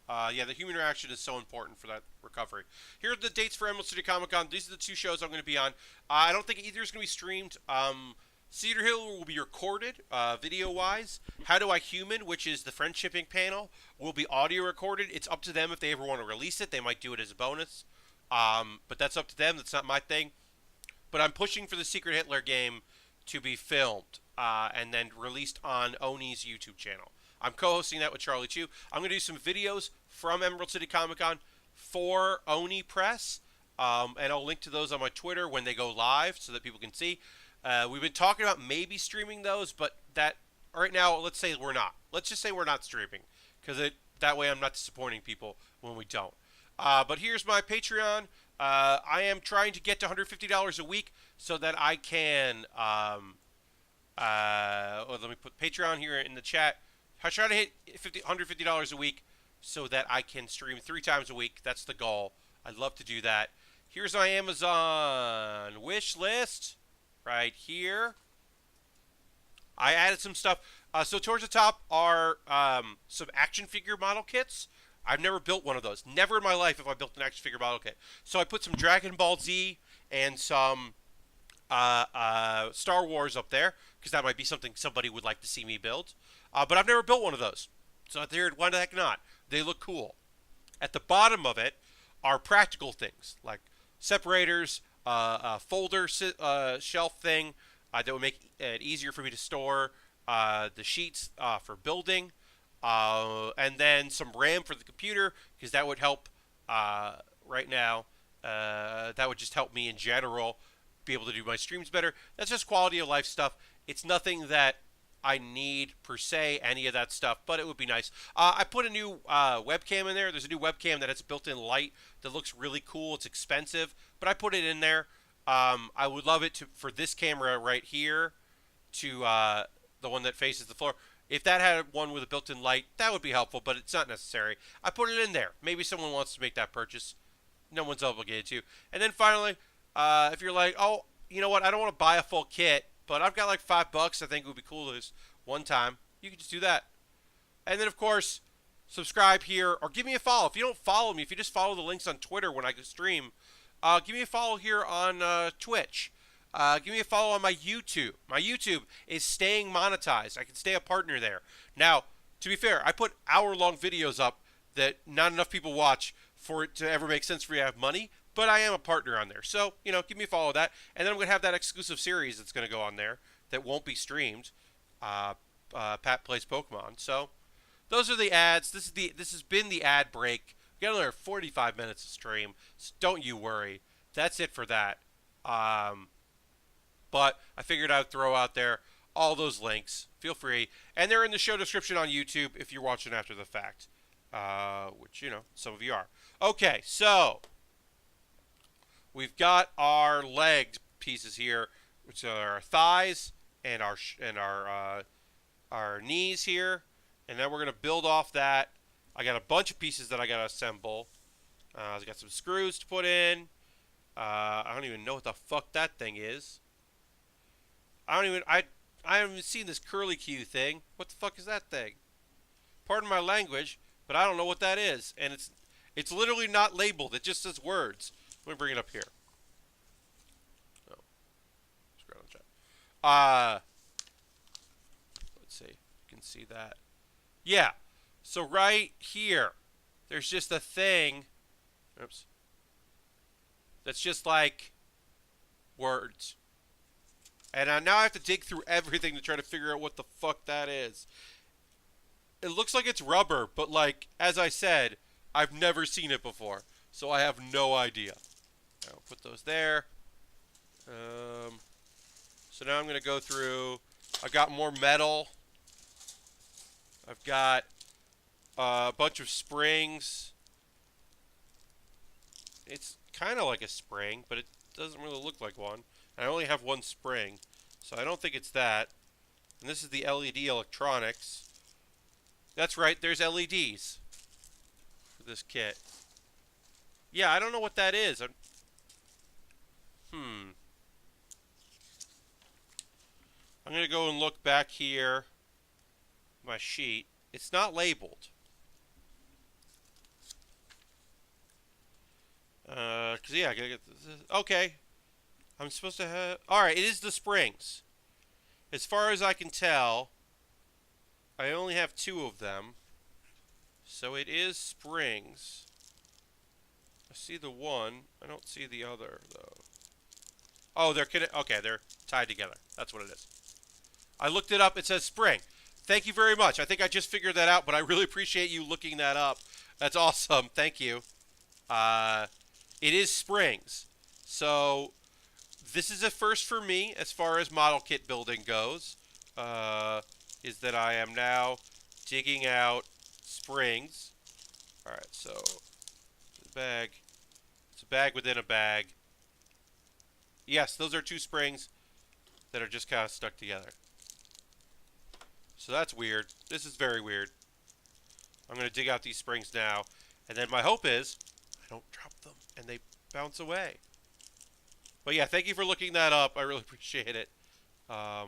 Yeah, the human interaction is so important for that recovery. Here are the dates for Emerald City Comic Con. These are the 2 shows I'm going to be on. I don't think either is going to be streamed. Cedar Hill will be recorded, video-wise. How Do I Human, which is the friendshipping panel, will be audio recorded. It's up to them if they ever want to release it. They might do it as a bonus. But that's up to them. That's not my thing. But I'm pushing for the Secret Hitler game to be filmed and then released on Oni's YouTube channel. I'm co-hosting that with Charlie Chu. I'm going to do some videos from Emerald City Comic Con for Oni Press. And I'll link to those on my Twitter when they go live so that people can see. We've been talking about maybe streaming those, but that right now, let's say we're not. Let's just say we're not streaming, because that way I'm not disappointing people when we don't. But here's my Patreon. I am trying to get to $150 a week so that I can. Let me put Patreon here in the chat. I try to hit $150 a week so that I can stream 3 times a week. That's the goal. I'd love to do that. Here's my Amazon wish list. Right here. I added some stuff. So towards the top are some action figure model kits. I've never built one of those. Never in my life have I built an action figure model kit. So I put some Dragon Ball Z and some Star Wars up there, because that might be something somebody would like to see me build. But I've never built one of those. So I figured, why the heck not? They look cool. At the bottom of it are practical things, like separators, a folder shelf thing that would make it easier for me to store the sheets for building, and then some RAM for the computer, because that would help right now. That would just help me in general be able to do my streams better. That's just quality of life stuff. It's nothing that I need per se, any of that stuff, but it would be nice. I put a new webcam in there. There's a new webcam that has built-in light that looks really cool. It's expensive, but I put it in there. I would love it for this camera right here, to the one that faces the floor. If that had one with a built-in light, that would be helpful, but it's not necessary. I put it in there. Maybe someone wants to make that purchase. No one's obligated to. And then finally, if you're like, oh, you know what, I don't want to buy a full kit, But I've got like $5. I think it would be cool to just one time. You can just do that. And then, of course, subscribe here or give me a follow. If you don't follow me, if you just follow the links on Twitter when I stream, give me a follow here on Twitch. Give me a follow on my YouTube. My YouTube is staying monetized. I can stay a partner there. Now, to be fair, I put hour-long videos up that not enough people watch for it to ever make sense for me to have money, but I am a partner on there. So, give me a follow that. And then I'm going to have that exclusive series that's going to go on there that won't be streamed. Pat Plays Pokemon. So, those are the ads. This has been the ad break. We got another 45 minutes of stream, so don't you worry. That's it for that. But I figured I'd throw out there all those links. Feel free. And they're in the show description on YouTube if you're watching after the fact. Which, some of you are. Okay, so we've got our leg pieces here, which are our thighs and our knees here. And then we're going to build off that. I got a bunch of pieces that I got to assemble. I got some screws to put in. I don't even know what the fuck that thing is. I haven't even seen this curly Q thing. What the fuck is that thing? Pardon my language, but I don't know what that is. And it's literally not labeled. It just says words. Let me bring it up here. Oh. Scroll on chat. Let's see. You can see that. Yeah. So right here, there's just a thing. Oops. That's just like words. And now I have to dig through everything to try to figure out what the fuck that is. It looks like it's rubber, but like, as I said, I've never seen it before. So I have no idea. I'll put those there. So now I'm going to go through. I got more metal. I've got a bunch of springs. It's kind of like a spring, but it doesn't really look like one. I only have one spring, so I don't think it's that. And this is the LED electronics. That's right, there's LEDs for this kit. Yeah, I don't know what that is. I'm going to go and look back here. My sheet. It's not labeled. Yeah, I gotta get this. Okay. I'm supposed to have... Alright, it is the springs. As far as I can tell, I only have 2 of them. So it is springs. I see the one. I don't see the other, though. Oh, they're tied together. That's what it is. I looked it up. It says spring. Thank you very much. I think I just figured that out, but I really appreciate you looking that up. That's awesome. Thank you. It is springs. So this is a first for me as far as model kit building goes. Is that I am now digging out springs. Alright, so the bag. It's a bag within a bag. Yes, those are 2 springs that are just kind of stuck together. So that's weird. This is very weird. I'm going to dig out these springs now. And then my hope is I don't drop them and they bounce away. But yeah, thank you for looking that up. I really appreciate it. I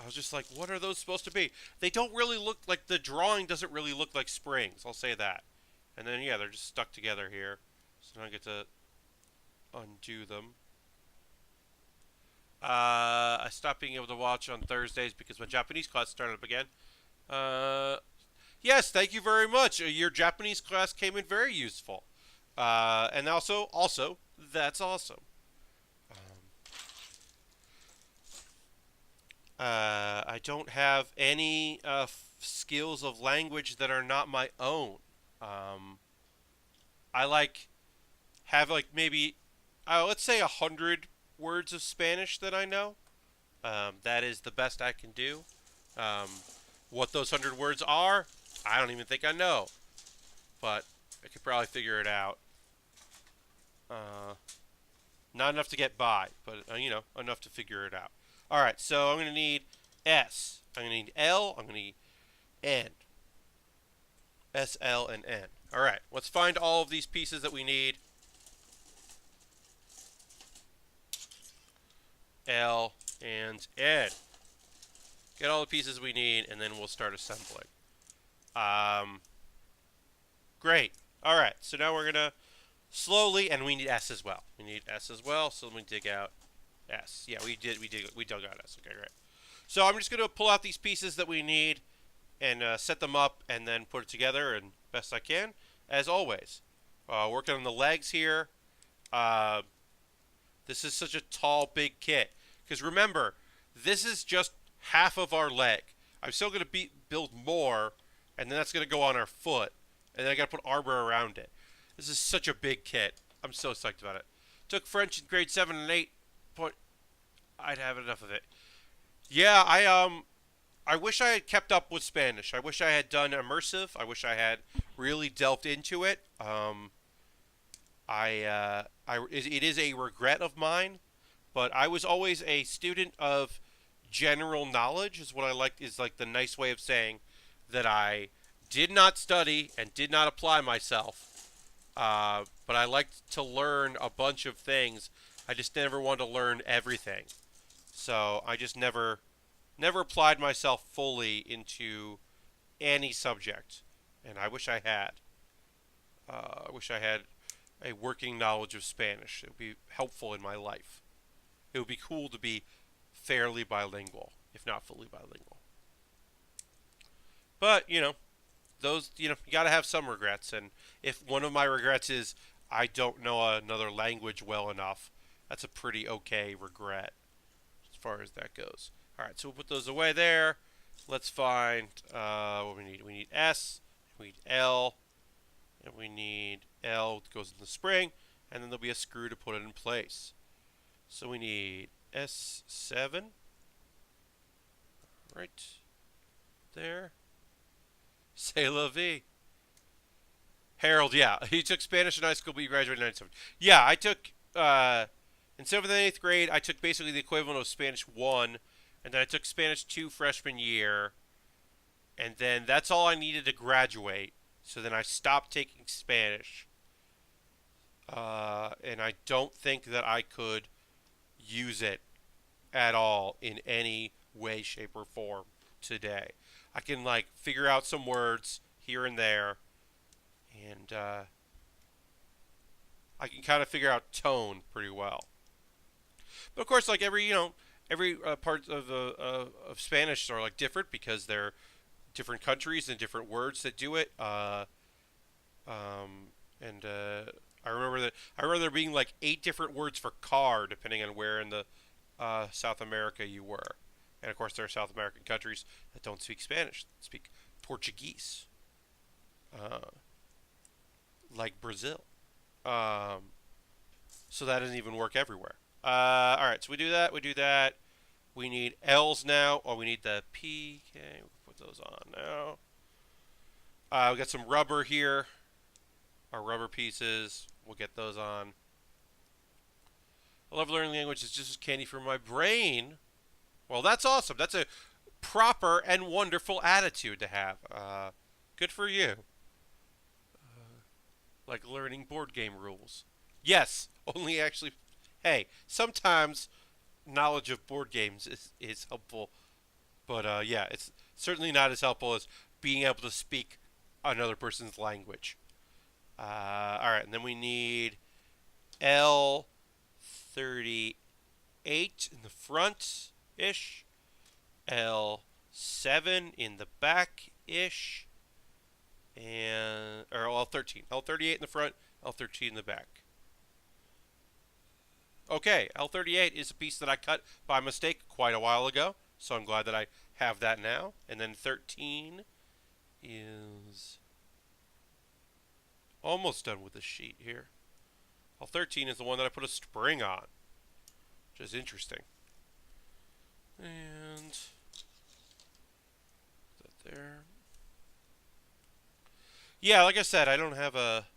was just like, what are those supposed to be? They don't really look like, the drawing doesn't really look like springs. I'll say that. And then, yeah, they're just stuck together here. So now I get to undo them. I stopped being able to watch on Thursdays because my Japanese class started up again. Yes, thank you very much. Your Japanese class came in very useful. And also, that's awesome. I don't have any skills of language that are not my own. I have maybe, let's say 100 words of Spanish that I know. That is the best I can do. What those 100 words are, I don't even think I know. But I could probably figure it out. Not enough to get by, but, enough to figure it out. Alright, so I'm going to need S. I'm going to need L. I'm going to need N. S, L, and N. Alright, let's find all of these pieces that we need. L, And Ed. Get all the pieces we need, and then we'll start assembling. Great. All right, so now we're going to slowly, and we need S as well. We need S as well, so let me dig out S. Yeah, we dug out S. Okay, great. So I'm just going to pull out these pieces that we need and set them up and then put it together and best I can, as always. Working on the legs here. This is such a tall, big kit. Because remember, this is just half of our leg. I'm still going to build more, and then that's going to go on our foot. And then I got to put armor around it. This is such a big kit. I'm so psyched about it. Took French in grade 7 and 8, but I'd have enough of it. Yeah, I wish I had kept up with Spanish. I wish I had done immersive. I wish I had really delved into it. It is a regret of mine, but I was always a student of general knowledge. Is what I like. Is like the nice way of saying that I did not study and did not apply myself. But I liked to learn a bunch of things. I just never wanted to learn everything. So I just never applied myself fully into any subject, and I wish I had. I wish I had a working knowledge of Spanish. It would be helpful in my life. It would be cool to be fairly bilingual, if not fully bilingual. But, you gotta have some regrets, and if one of my regrets is I don't know another language well enough, that's a pretty okay regret as far as that goes. Alright, so we'll put those away there. Let's find what we need. We need S, we need L, and we need L that goes in the spring, and then there'll be a screw to put it in place. So we need S7. Right there. C'est la vie. Harold, yeah. He took Spanish in high school, but he graduated in 1997. Yeah, I took, in 7th and 8th grade, I took basically the equivalent of Spanish 1, and then I took Spanish 2 freshman year, and then that's all I needed to graduate. So then I stopped taking Spanish, and I don't think that I could use it at all in any way, shape, or form today. I can figure out some words here and there, and I can kind of figure out tone pretty well. But of course, every part of Spanish are different because they're different countries and different words that do it. I remember there being 8 different words for car depending on where in the South America you were. And of course, there are South American countries that don't speak Spanish, that speak Portuguese, like Brazil. So that doesn't even work everywhere. All right, so we do that. We need L's now. Oh, we need the P. Okay, we'll put those on now. We got some rubber here. Our rubber pieces. We'll get those on. I love learning language. It's just as candy for my brain. Well, that's awesome. That's a proper and wonderful attitude to have. Good for you. Like learning board game rules. Yes, only actually... Hey, sometimes knowledge of board games is helpful. But, yeah, it's certainly not as helpful as being able to speak another person's language. Alright, and then we need L38 in the front-ish. L7 in the back-ish. Or L13. L38 in the front, L13 in the back. Okay, L38 is a piece that I cut by mistake quite a while ago, so I'm glad that I have that now. And then 13 is almost done with the sheet here. L13 is the one that I put a spring on, which is interesting. And that there. Yeah, like I said, I don't have a...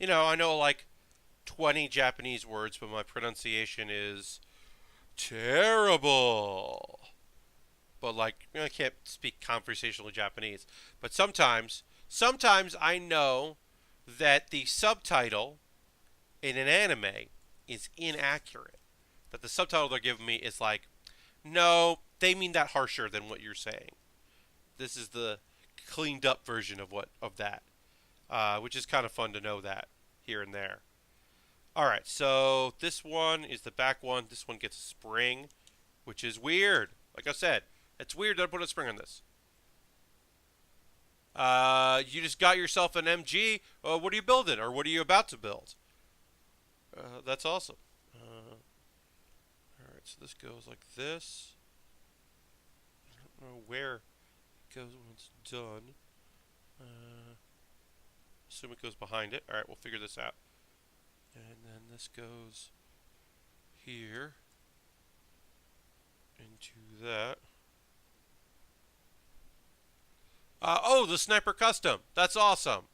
I know 20 Japanese words, but my pronunciation is terrible. But I can't speak conversational Japanese. But sometimes I know that the subtitle in an anime is inaccurate. that the subtitle they're giving me is like, no, they mean that harsher than what you're saying. This is the cleaned up version of that, which is kind of fun to know that here and there. All right, so this one is the back one. This one gets a spring, which is weird. Like I said, it's weird that I put a spring on this. You just got yourself an MG. What are you building, or what are you about to build? That's awesome. All right, so this goes like this. I don't know where it goes when it's done. Assume it goes behind it. All right, we'll figure this out. And then this goes here into that. Oh, the Sniper Custom. That's awesome.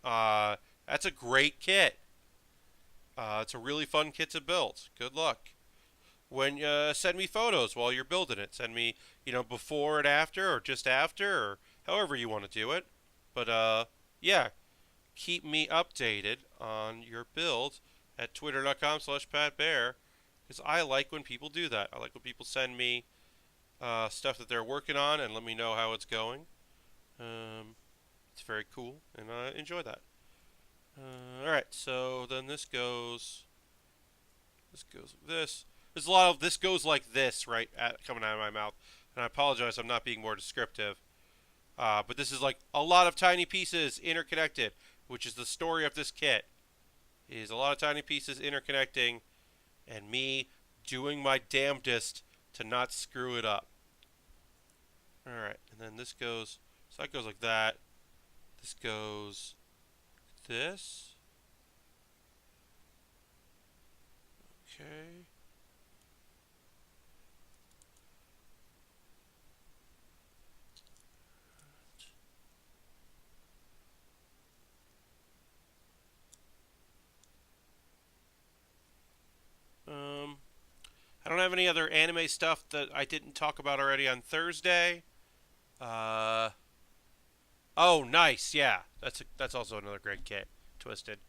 That's a great kit. It's a really fun kit to build. Good luck. When send me photos while you're building it. Send me, before and after, or just after, or however you want to do it. But yeah, keep me updated on your build at twitter.com/PatBaer, because I like when people do that. I like when people send me stuff that they're working on and let me know how it's going. It's very cool, and I enjoy that. Alright, so then this goes like this. There's a lot of this goes like this, right, coming out of my mouth. And I apologize, I'm not being more descriptive. But this is like a lot of tiny pieces interconnected, which is the story of this kit. Is a lot of tiny pieces interconnecting, and me doing my damnedest to not screw it up. Alright, and then this goes, so that goes like that. This goes like this. Okay. I don't have any other anime stuff that I didn't talk about already on Thursday. Oh, nice, yeah. That's also another great kit. Twisted.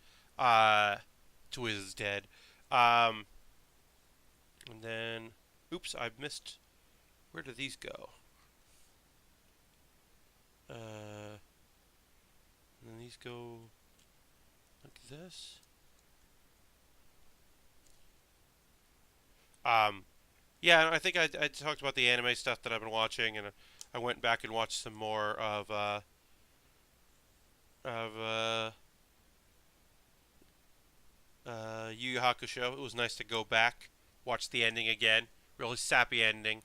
Twisted. And then, oops, I've missed. Where do these go? And then these go like this. Yeah, I think I talked about the anime stuff that I've been watching, and I went back and watched some more of Yu Yu Hakusho. It was nice to go back, watch the ending again. Really sappy ending.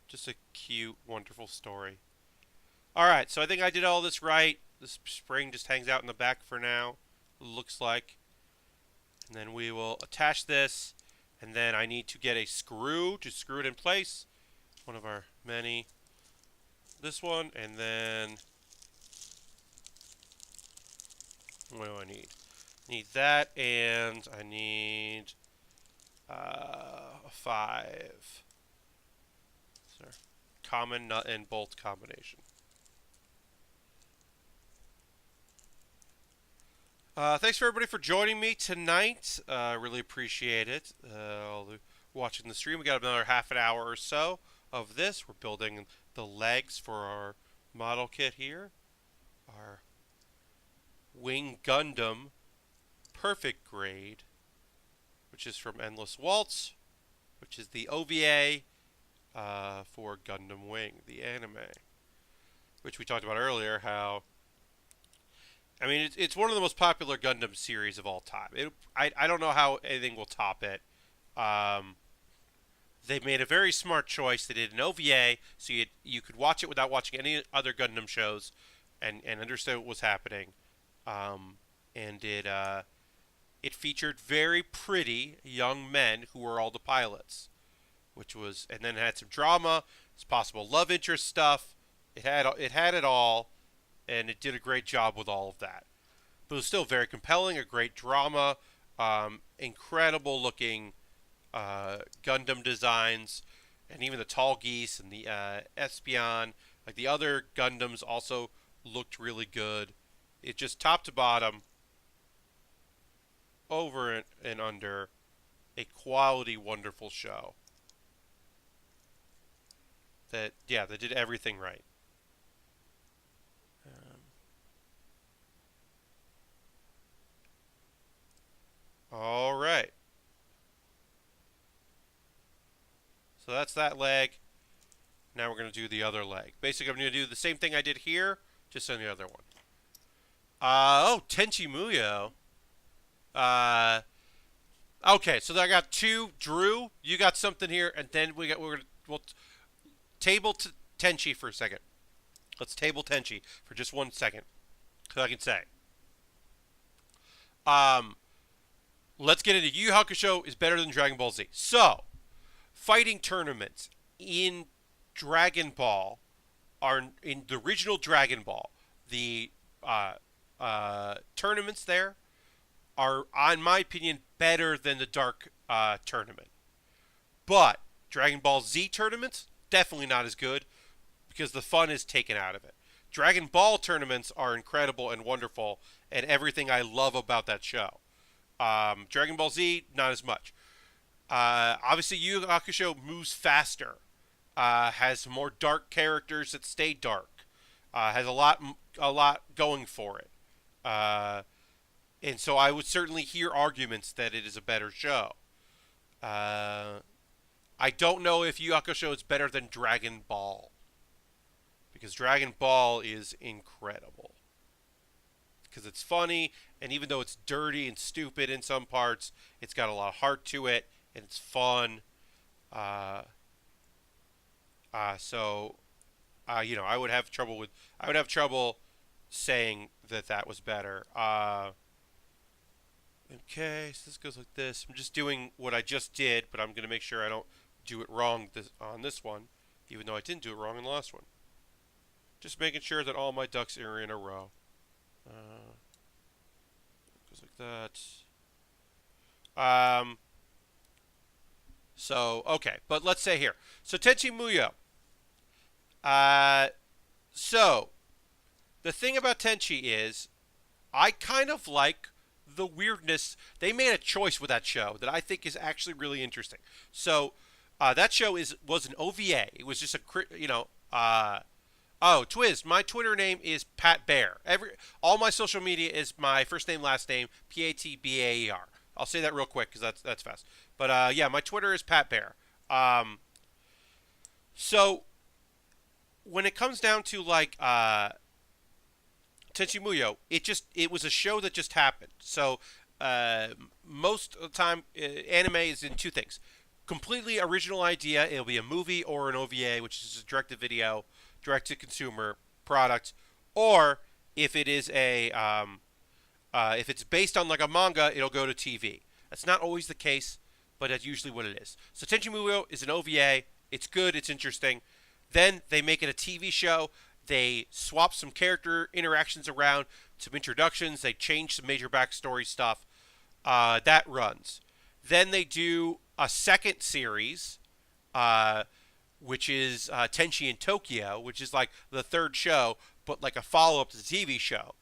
Just a cute, wonderful story. Alright, so I think I did all this right. This spring just hangs out in the back for now, looks like. And then we will attach this, and then I need to get a screw to screw it in place. One of our many. This one, and then what do I need? I need that, and I need a 5. Sorry. Common nut and bolt combination. Thanks for everybody for joining me tonight. Really appreciate it. All watching the stream. We got another half an hour or so of this. We're building the legs for our model kit here. Our Wing Gundam Perfect Grade, which is from Endless Waltz, which is the OVA for Gundam Wing, the anime, which we talked about earlier. How I mean, it's one of the most popular Gundam series of all time. I don't know how anything will top it. They made a very smart choice. They did an OVA, so you could watch it without watching any other Gundam shows, and understand what was happening. And it featured very pretty young men who were all the pilots, and then it had some drama, some possible love interest stuff. It had it all. And it did a great job with all of that. But it was still very compelling, a great drama, incredible looking Gundam designs, and even the Tall Geese and the Espion, like the other Gundams also looked really good. It just top to bottom, over and under, a quality, wonderful show. That did everything right. Um, all right. So that's that leg. Now we're going to do the other leg. Basically, I'm going to do the same thing I did here, just on the other one. Tenchi Muyo. Uh, okay, so I got two. Drew, you got something here, and then we'll table Tenchi for a second. Let's table Tenchi for just 1 second, so I can say. Um, let's get into Yu Yu Hakusho is better than Dragon Ball Z. So, fighting tournaments in Dragon Ball are in the original Dragon Ball. The tournaments there are, in my opinion, better than the Dark tournament. But Dragon Ball Z tournaments, definitely not as good because the fun is taken out of it. Dragon Ball tournaments are incredible and wonderful and everything I love about that show. Dragon Ball Z, not as much. Obviously, Yu Yu Hakusho moves faster, has more dark characters that stay dark, has a lot going for it, and so I would certainly hear arguments that it is a better show. I don't know if Yu Yu Hakusho is better than Dragon Ball, because Dragon Ball is incredible. Because it's funny, and even though it's dirty and stupid in some parts, it's got a lot of heart to it, and it's fun. Uh, I would have trouble saying that that was better. Okay, so this goes like this. I'm just doing what I just did, but I'm going to make sure I don't do it wrong on this one, even though I didn't do it wrong in the last one. Just making sure that all my ducks are in a row. Goes like that. Okay, but let's say here. So Tenchi Muyo. So the thing about Tenchi is, I kind of like the weirdness. They made a choice with that show that I think is actually really interesting. So that show was an OVA. It was just Twiz. My Twitter name is Pat Baer. All my social media is my first name, last name, PATBAER. I'll say that real quick because that's fast. But yeah, my Twitter is Pat Baer. So when it comes down to like Tenchi Muyo, it was a show that just happened. So most of the time, anime is in two things: completely original idea. It'll be a movie or an OVA, which is a direct-to-video, direct-to-consumer product, or if it is if it's based on like a manga, it'll go to TV. That's not always the case, but that's usually what it is. So Tenchi Muyo is an OVA. It's good. It's interesting. Then they make it a TV show. They swap some character interactions around, some introductions. They change some major backstory stuff. That runs. Then they do a second series, which is Tenchi in Tokyo, which is like the third show, but like a follow-up to the TV show.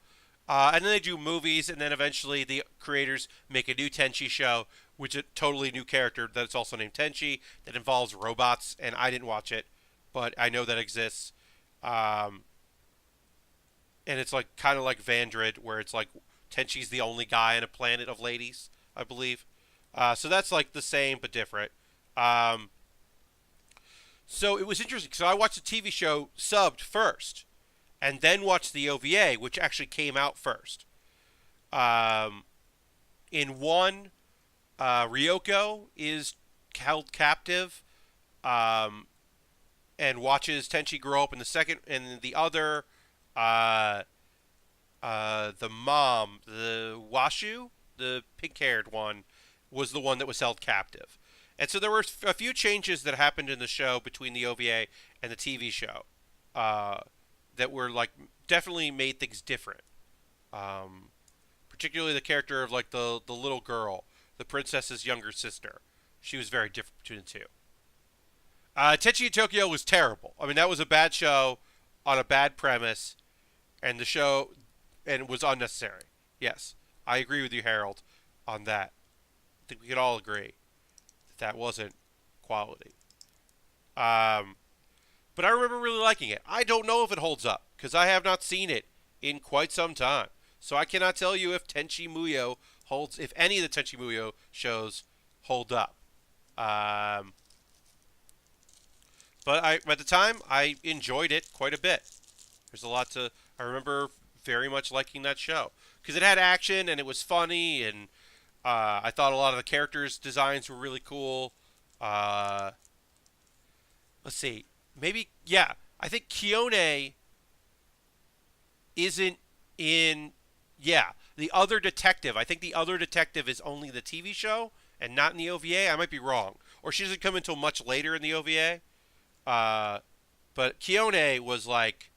And then they do movies, and then eventually the creators make a new Tenchi show, which is a totally new character that's also named Tenchi, that involves robots, and I didn't watch it, but I know that exists. And it's like kind of like Vandred, where it's like Tenchi's the only guy on a planet of ladies, I believe. So that's like the same but different. So it was interesting. So I watched the TV show subbed first, and then watched the OVA, which actually came out first. In one, Ryoko is held captive, and watches Tenchi grow up. In the second, and the other, the mom, the Washu, the pink-haired one, was the one that was held captive. And so there were a few changes that happened in the show between the OVA and the TV show that were like definitely made things different. Particularly the character of like the little girl, the princess's younger sister. She was very different between the two. Tenchi in Tokyo was terrible. I mean, that was a bad show on a bad premise, and it was unnecessary. Yes, I agree with you, Harold, on that. I think we could all agree. that wasn't quality. Um, but I remember really liking it. I don't know if it holds up because I have not seen it in quite some time. So I cannot tell you if Tenchi Muyo holds, if any of the Tenchi Muyo shows hold up. Um, but at the time, I enjoyed it quite a bit. There's a lot to. I remember very much liking that show because it had action and it was funny, and I thought a lot of the characters' designs were really cool. Uh, let's see, maybe yeah. I think Kione isn't in. Yeah, the other detective. I think the other detective is only the TV show and not in the OVA. I might be wrong, or she doesn't come until much later in the OVA. Uh, but Kione was like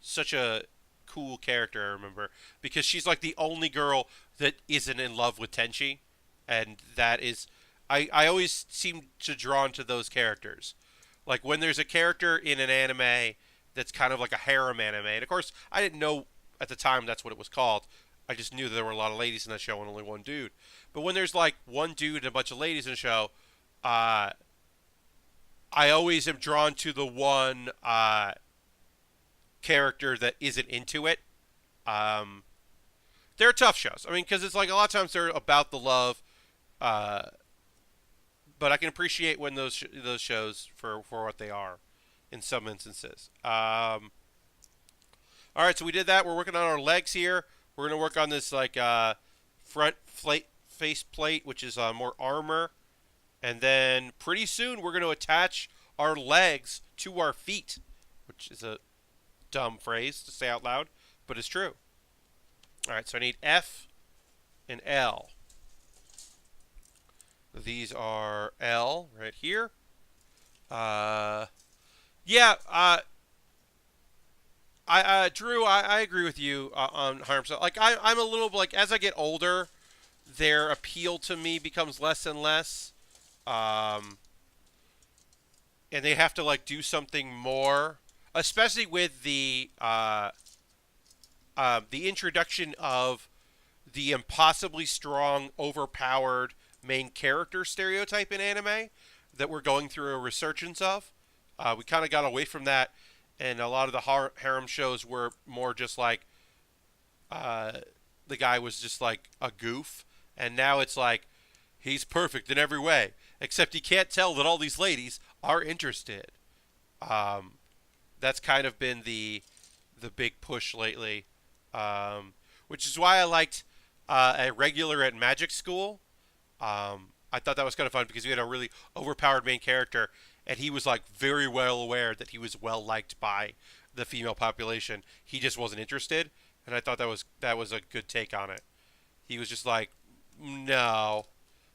such a cool character, I remember, because she's like the only girl that isn't in love with Tenchi, and that is, I always seem to drawn to those characters. Like when there's a character in an anime that's kind of like a harem anime, and of course I didn't know at the time that's what it was called. I just knew that there were a lot of ladies in that show and only one dude. But when there's like one dude and a bunch of ladies in a show, uh, I always am drawn to the one character that isn't into it. Um, they're tough shows. I mean, because it's like a lot of times they're about the love, uh, but I can appreciate when those shows for what they are, in some instances. All right, so we did that. We're working on our legs here. We're gonna work on this like front face plate, which is more armor, and then pretty soon we're gonna attach our legs to our feet, which is a dumb phrase to say out loud, but it's true. All right, so I need F and L. These are L right here. Yeah, Drew, I agree with you on harm. So, like, I'm a little like as I get older, their appeal to me becomes less and less, um, and they have to like do something more, especially with the introduction of the impossibly strong, overpowered main character stereotype in anime that we're going through a resurgence of. We kind of got away from that, and a lot of the harem shows were more just like the guy was just like a goof, and now it's like he's perfect in every way, except he can't tell that all these ladies are interested. Um, that's kind of been the big push lately, which is why I liked a regular at Magic School. I thought that was kind of fun because we had a really overpowered main character, and he was like very well aware that he was well liked by the female population. He just wasn't interested, and I thought that was a good take on it. He was just like, no,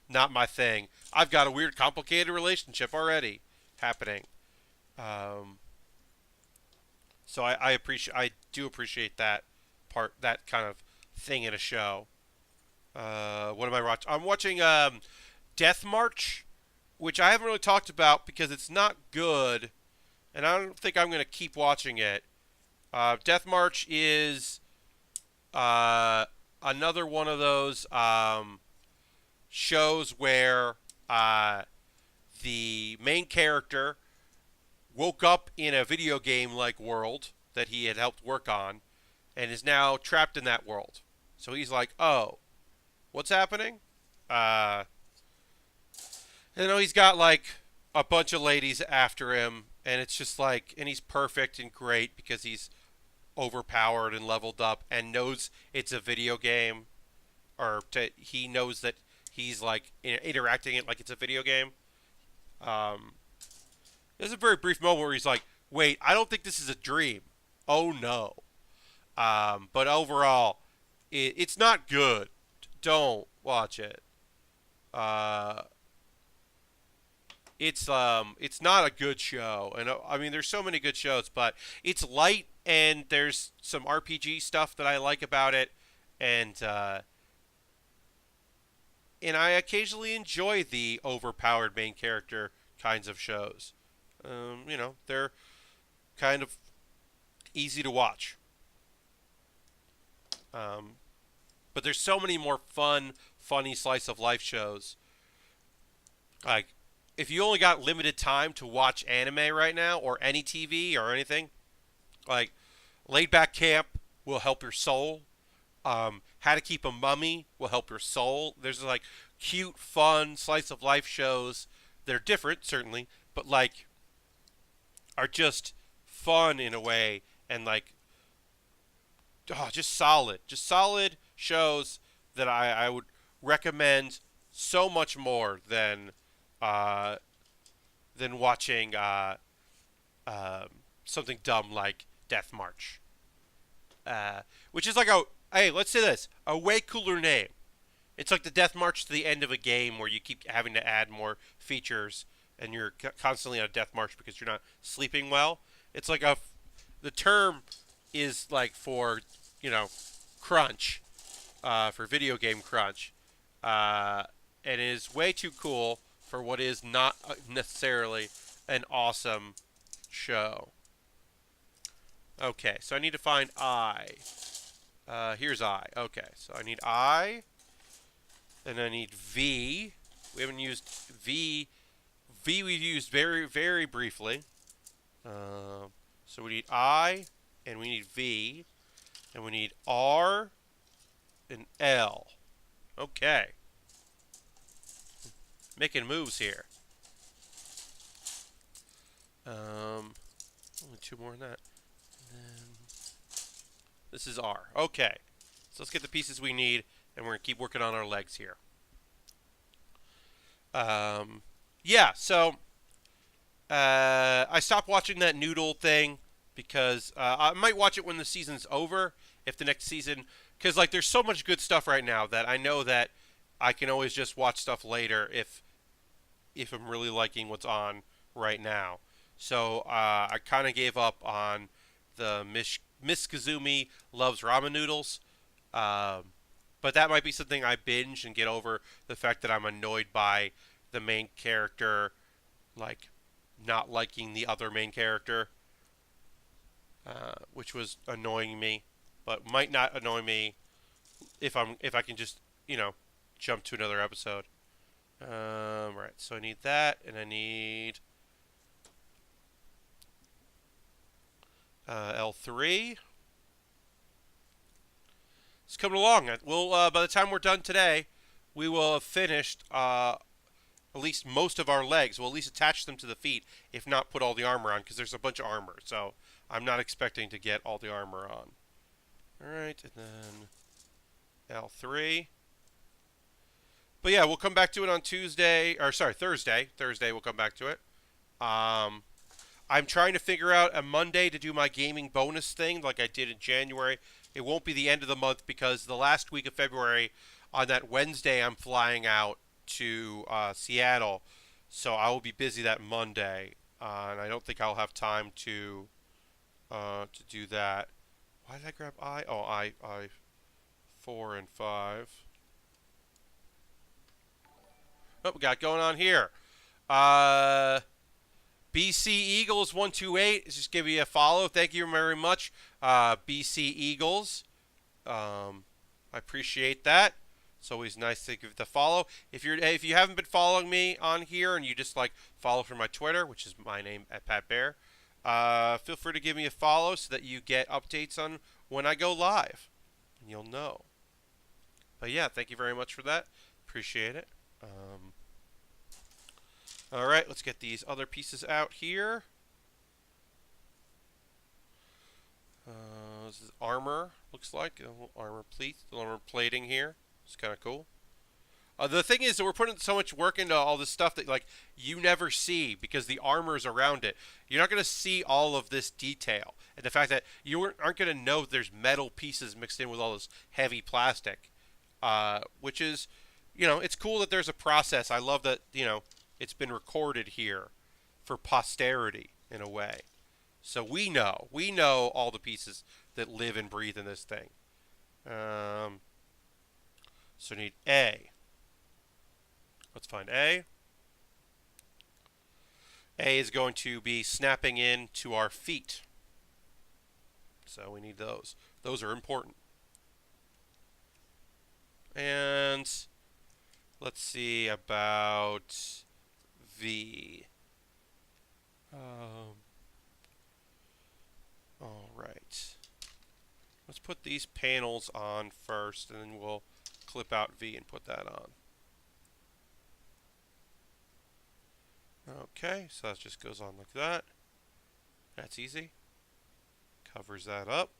not my thing. I've got a weird, complicated relationship already happening. Um, so I do appreciate that part, that kind of thing in a show. What am I watching? I'm watching Death March, which I haven't really talked about because it's not good, and I don't think I'm going to keep watching it. Death March is another one of those shows where the main character woke up in a video game-like world that he had helped work on and is now trapped in that world. So he's like, oh, what's happening? He's got like a bunch of ladies after him, and it's just like, and he's perfect and great because he's overpowered and leveled up and knows it's a video game, he knows that he's like interacting it like it's a video game. There's a very brief moment where he's like, wait, I don't think this is a dream. Oh no. But overall, it's not good. Don't watch it. It's not a good show, and I mean, there's so many good shows, but it's light, and there's some RPG stuff that I like about it, and I occasionally enjoy the overpowered main character kinds of shows. They're kind of easy to watch. But there's so many more funny slice of life shows. Like if you only got limited time to watch anime right now or any TV or anything, like Laid Back Camp will help your soul. How to Keep a Mummy will help your soul. There's like cute, fun slice of life shows. They're different, certainly, but like are just fun in a way and like just solid shows that I would recommend so much more uh, than watching something dumb like Death March, which is like let's say this, a way cooler name. It's like the Death March to the end of a game where you keep having to add more features and you're constantly on a death march because you're not sleeping well. It's like the term is like for, crunch, for video game crunch, and is way too cool for what is not necessarily an awesome show. Okay, so I need to find I. Here's I. Okay, so I need I, and I need V. We haven't used V. V we've used very, very briefly. So we need I, and we need V, and we need R, and L. Okay. Making moves here. Only two more than that. And then this is R. Okay. So let's get the pieces we need, and we're going to keep working on our legs here. Yeah, so I stopped watching that noodle thing because I might watch it when the season's over, if the next season, because like there's so much good stuff right now that I know that I can always just watch stuff later if I'm really liking what's on right now. So I kind of gave up on the Miss Kazumi Loves Ramen Noodles. But that might be something I binge and get over the fact that I'm annoyed by the main character, like, not liking the other main character, which was annoying me, but might not annoy me if I can just, jump to another episode. Right, so I need that, and I need L3. It's coming along. We'll by the time we're done today, we will have finished at least most of our legs. We'll at least attach them to the feet, if not put all the armor on, because there's a bunch of armor. So I'm not expecting to get all the armor on. All right, and then L3. But yeah, we'll come back to it on Thursday. Thursday we'll come back to it. I'm trying to figure out a Monday to do my gaming bonus thing like I did in January. It won't be the end of the month because the last week of February, on that Wednesday, I'm flying out to Seattle. So I will be busy that Monday. And I don't think I'll have time to do that. Why did I grab I? Oh, I 4 and 5. What we got going on here? BC Eagles 128 is just giving you a follow. Thank you very much, BC Eagles. I appreciate that. It's always nice to give the follow. If you haven't been following me on here and you just like follow from my Twitter, which is my name at Pat Baer, feel free to give me a follow so that you get updates on when I go live, and you'll know. But yeah, thank you very much for that. Appreciate it. All right, let's get these other pieces out here. This is armor, looks like. A little armor plating here. It's kind of cool. The thing is that we're putting so much work into all this stuff that like you never see because the armor's around it. You're not going to see all of this detail. And the fact that you aren't going to know there's metal pieces mixed in with all this heavy plastic, which is, it's cool that there's a process. I love that, it's been recorded here for posterity in a way. So we know all the pieces that live and breathe in this thing. So we need A. Let's find A. A is going to be snapping in to our feet. So we need those. Those are important. And let's see about V. All right. Let's put these panels on first, and then we'll clip out V and put that on. Okay, so that just goes on like that. That's easy. Covers that up.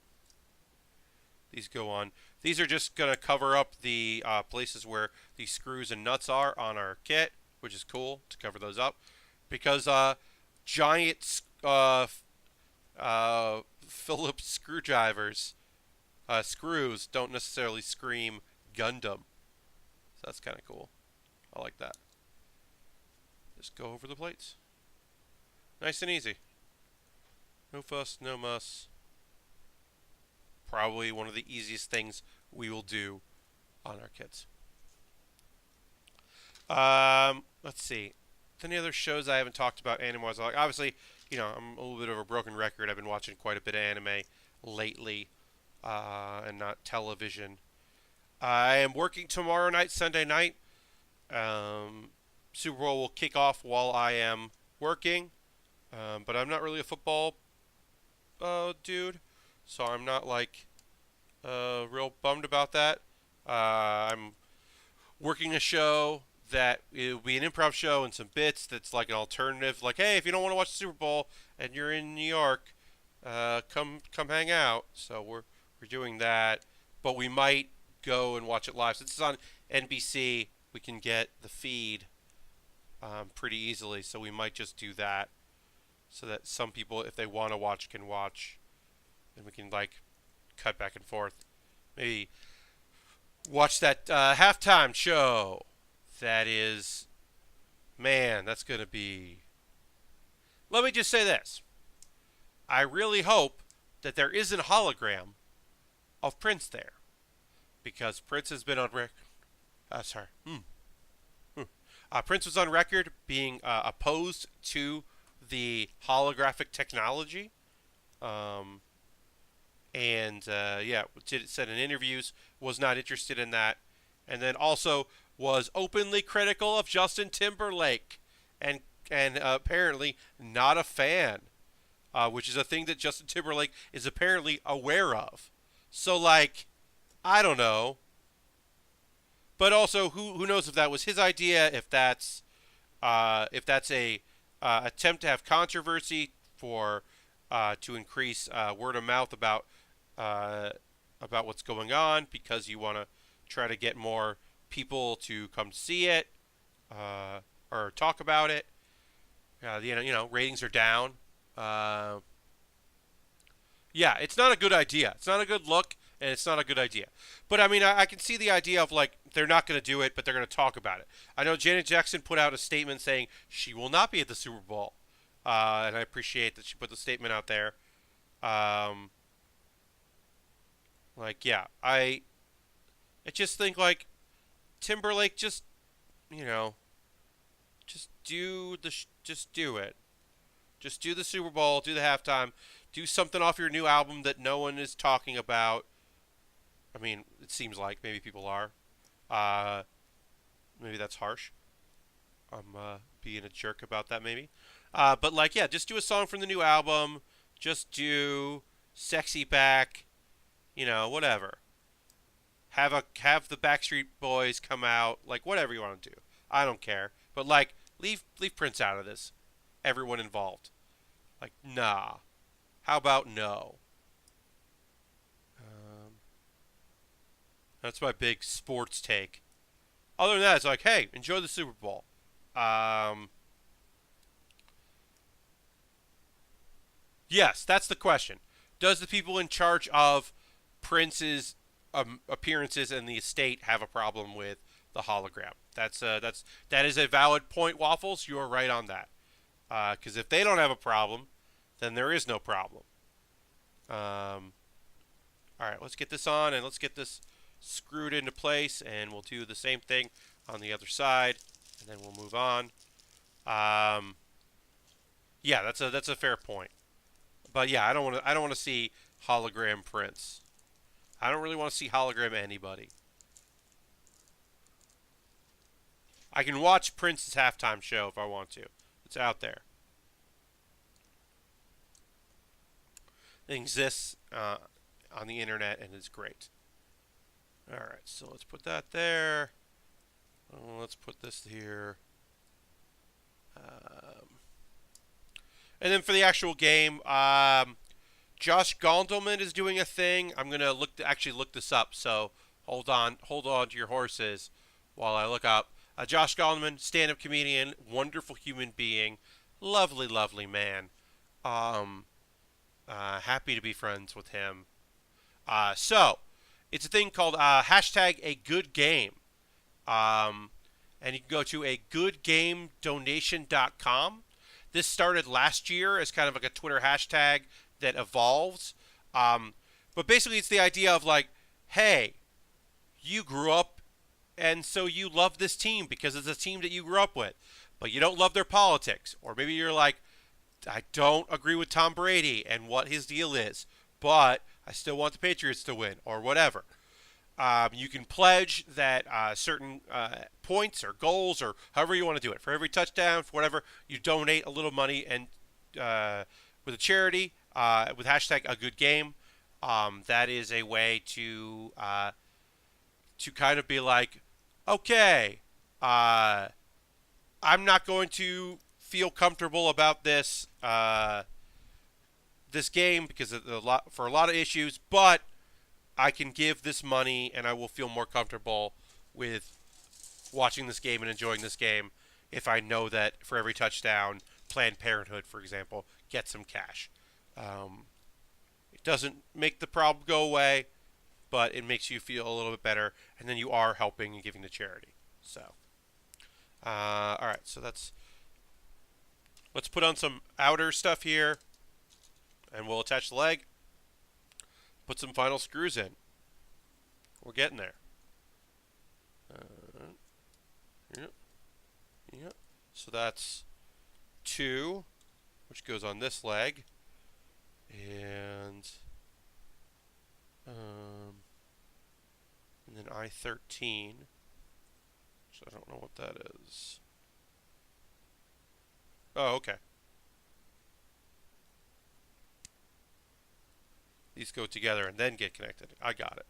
These go on. These are just going to cover up the places where the screws and nuts are on our kit, which is cool to cover those up. Because giant Phillips screwdrivers, screws, don't necessarily scream Gundam. So that's kind of cool. I like that. Just go over the plates. Nice and easy. No fuss, no muss. Probably one of the easiest things we will do on our kits. Let's see. Any other shows I haven't talked about anime-wise? Like, obviously, you know, I'm a little bit of a broken record. I've been watching quite a bit of anime lately, and not television. I am working tomorrow night, Sunday night. Super Bowl will kick off while I am working, but I'm not really a football dude, so I'm not like real bummed about that. I'm working a show that it will be an improv show and some bits that's like an alternative. Like, hey, if you don't want to watch the Super Bowl and you're in New York, come hang out. So we're doing that, but we might go and watch it live. Since it's on NBC, we can get the feed pretty easily. So we might just do that, so that some people, if they want to watch, can watch, and we can like cut back and forth. Maybe watch that halftime show. That is, man, that's going to be... Let me just say this. I really hope that there isn't a hologram of Prince there. Because Prince has been on record... Prince was on record being opposed to the holographic technology. Said in interviews, was not interested in that. And then also was openly critical of Justin Timberlake, and apparently not a fan, which is a thing that Justin Timberlake is apparently aware of. So, like, I don't know. But also, who knows if that was his idea? If that's a attempt to have controversy for to increase word of mouth about what's going on, because you want to try to get more people to come see it or talk about it. Ratings are down. It's not a good idea. It's not a good look, and it's not a good idea. But I mean, I can see the idea of like they're not going to do it, but they're going to talk about it. I know Janet Jackson put out a statement saying she will not be at the Super Bowl, and I appreciate that she put the statement out there. I just think like Timberlake, just do it. Just do the Super Bowl, do the halftime, do something off your new album that no one is talking about. I mean, it seems like maybe people are. Maybe that's harsh. I'm being a jerk about that, maybe. But just do a song from the new album. Just do "Sexy Back," whatever. Have the Backstreet Boys come out, like whatever you want to do. I don't care, but like leave Prince out of this. Everyone involved, like nah. How about no? That's my big sports take. Other than that, it's like, hey, enjoy the Super Bowl. Yes, that's the question. Does the people in charge of Prince's appearances in the estate have a problem with the hologram? That is a valid point, Waffles. You are right on that. Because if they don't have a problem, then there is no problem. All right, let's get this on and let's get this screwed into place, and we'll do the same thing on the other side, and then we'll move on. That's a fair point. But yeah, I don't want to see hologram Prince. I don't really want to see hologram anybody. I can watch Prince's halftime show if I want to. It's out there. It exists on the internet and is great. All right, so let's put that there. Let's put this here. And then for the actual game, Josh Gondelman is doing a thing. I'm gonna actually look this up. So hold on to your horses while I look up. Josh Gondelman, stand-up comedian, wonderful human being, lovely, lovely man. Happy to be friends with him. So it's a thing called hashtag a good game. And you can go to a goodgamedonation.com. This started last year as kind of like a Twitter hashtag that evolves. But basically, it's the idea of like, hey, you grew up and so you love this team because it's a team that you grew up with, but you don't love their politics. Or maybe you're like, I don't agree with Tom Brady and what his deal is, but I still want the Patriots to win, or whatever. You can pledge that certain points or goals or however you want to do it. For every touchdown, for whatever, you donate a little money and with a charity with hashtag a good game. That is a way to kind of be like, okay, I'm not going to feel comfortable about this this game because of for a lot of issues, but I can give this money and I will feel more comfortable with watching this game and enjoying this game if I know that for every touchdown, Planned Parenthood, for example, gets some cash. It doesn't make the problem go away, but it makes you feel a little bit better, and then you are helping and giving to charity. So, all right, so let's put on some outer stuff here, and we'll attach the leg. Put some final screws in. We're getting there. Yep. Yep. So that's 2, which goes on this leg, and then I-13, which I don't know what that is. Oh, okay. These go together and then get connected. I got it.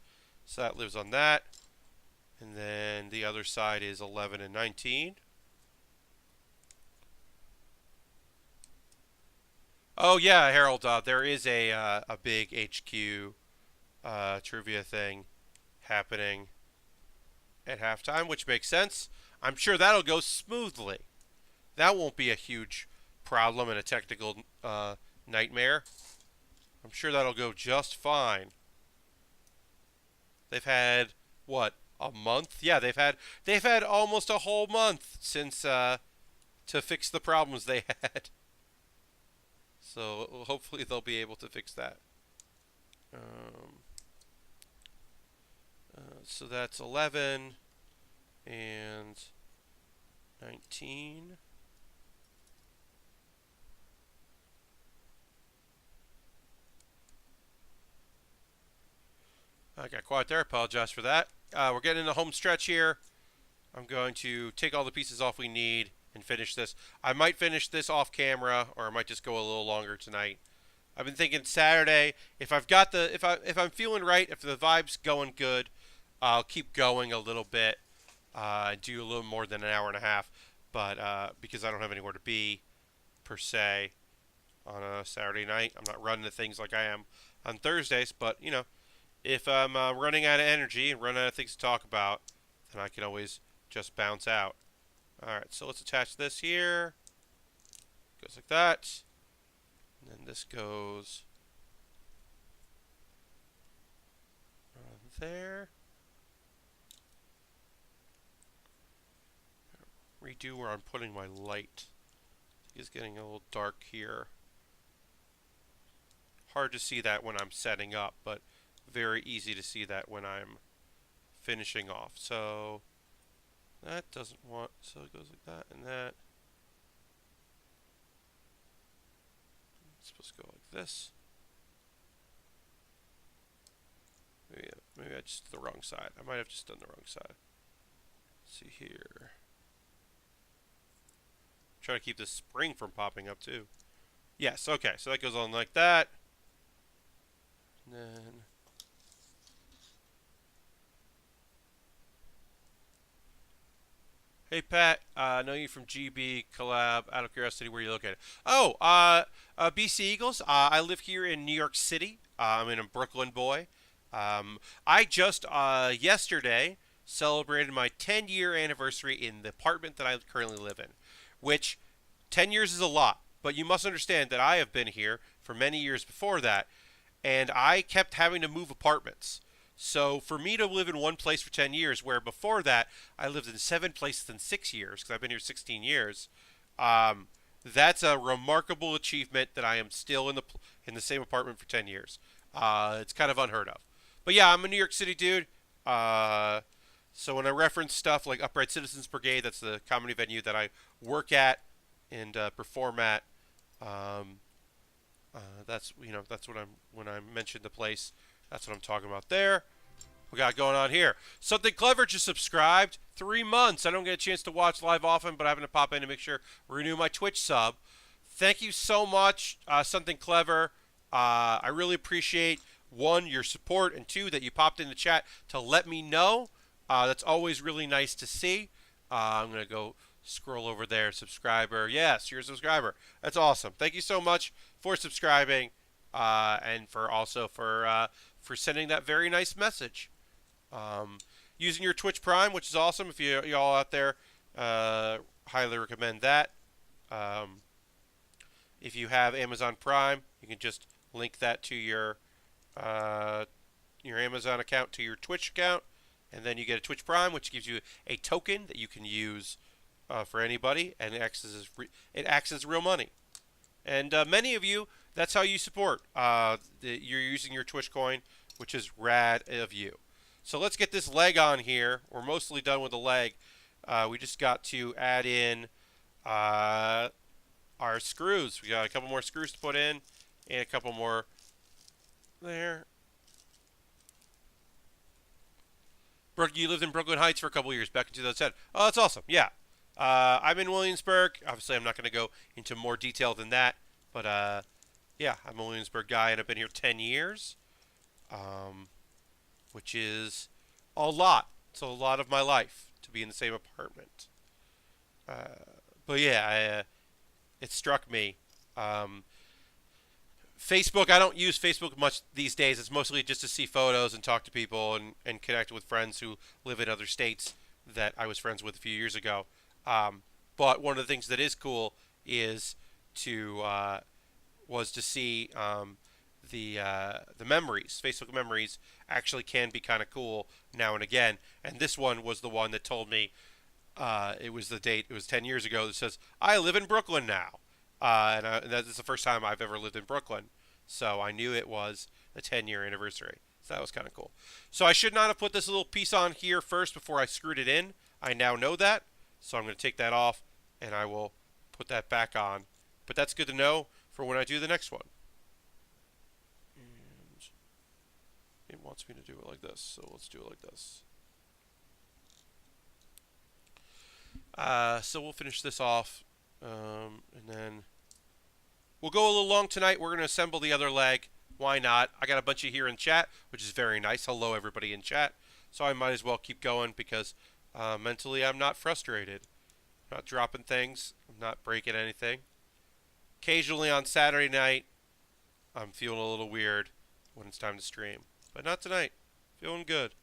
So that lives on that. And then the other side is 11 and 19. Oh yeah, Harold. There is a big HQ trivia thing happening at halftime, which makes sense. I'm sure that'll go smoothly. That won't be a huge problem and a technical nightmare. I'm sure that'll go just fine. They've had what, a month? Yeah, they've had almost a whole month since to fix the problems they had. So hopefully they'll be able to fix that. So that's 11 and 19. I got quiet there. Apologize for that. We're getting in the home stretch here. I'm going to take all the pieces off we need and finish this. I might finish this off camera, or I might just go a little longer tonight. I've been thinking Saturday. If I've got the if I'm feeling right, if the vibe's going good, I'll keep going a little bit. Do a little more than an hour and a half, but because I don't have anywhere to be per se on a Saturday night, I'm not running the things like I am on Thursdays. But you know, if I'm running out of energy and running out of things to talk about, then I can always just bounce out. Alright, so let's attach this here. Goes like that. And then this goes on there. Redo where I'm putting my light. It's getting a little dark here. Hard to see that when I'm setting up, but very easy to see that when I'm finishing off. So that doesn't want, so it goes like that and that. It's supposed to go like this. Maybe I just did the wrong side. I might have just done the wrong side. Let's see here. trying to keep this spring from popping up too. Yes, okay, so that goes on like that. And then hey Pat, I know you from GB collab. Out of curiosity, where you located? Oh, BC Eagles. I live here in New York City. I'm in a Brooklyn boy. I just yesterday celebrated my 10-year anniversary in the apartment that I currently live in, which 10 years is a lot. But you must understand that I have been here for many years before that, and I kept having to move apartments. So for me to live in one place for 10 years, where before that I lived in 7 places in 6 years, because I've been here 16 years, that's a remarkable achievement that I am still in the same apartment for 10 years. It's kind of unheard of. But yeah, I'm a New York City dude. So when I reference stuff like Upright Citizens Brigade, that's the comedy venue that I work at and perform at. That's what when I mention the place. That's what I'm talking about there. We got going on here. Something Clever just subscribed. 3 months. I don't get a chance to watch live often, but I happen to pop in to make sure renew my Twitch sub. Thank you so much, Something Clever. I really appreciate, 1, your support, and 2, that you popped in the chat to let me know. That's always really nice to see. I'm going to go scroll over there. Subscriber. Yes, you're a subscriber. That's awesome. Thank you so much for subscribing. And for sending that very nice message. Using your Twitch Prime, which is awesome. If you all out there, highly recommend that. If you have Amazon Prime, you can just link that to your Amazon account to your Twitch account, and then you get a Twitch Prime, which gives you a token that you can use for anybody, and it acts as real money. And many of you, that's how you support. You're using your Twitch coin, which is rad of you. So let's get this leg on here. We're mostly done with the leg. We just got to add in our screws. We got a couple more screws to put in, and a couple more there. Brooke, you lived in Brooklyn Heights for a couple years back in 2010. Oh, that's awesome. Yeah. I'm in Williamsburg. Obviously, I'm not going to go into more detail than that. But, yeah, I'm a Williamsburg guy, and I've been here 10 years, which is a lot. It's a lot of my life to be in the same apartment. But, yeah, it struck me. Facebook, I don't use Facebook much these days. It's mostly just to see photos and talk to people and connect with friends who live in other states that I was friends with a few years ago. But one of the things that is cool is was to see the memories. Facebook memories actually can be kind of cool now and again. And this one was the one that told me it was the date. It was 10 years ago that says, I live in Brooklyn now. And that's the first time I've ever lived in Brooklyn. So I knew it was the 10-year anniversary. So that was kind of cool. So I should not have put this little piece on here first before I screwed it in. I now know that. So I'm going to take that off, and I will put that back on. But that's good to know for when I do the next one. And it wants me to do it like this, so let's do it like this. So we'll finish this off, and then we'll go a little long tonight. We're going to assemble the other leg. Why not? I got a bunch of you here in chat, which is very nice. Hello, everybody in chat. So I might as well keep going because mentally I'm not frustrated. I'm not dropping things. I'm not breaking anything. Occasionally on Saturday night, I'm feeling a little weird when it's time to stream. But not tonight. Feeling good.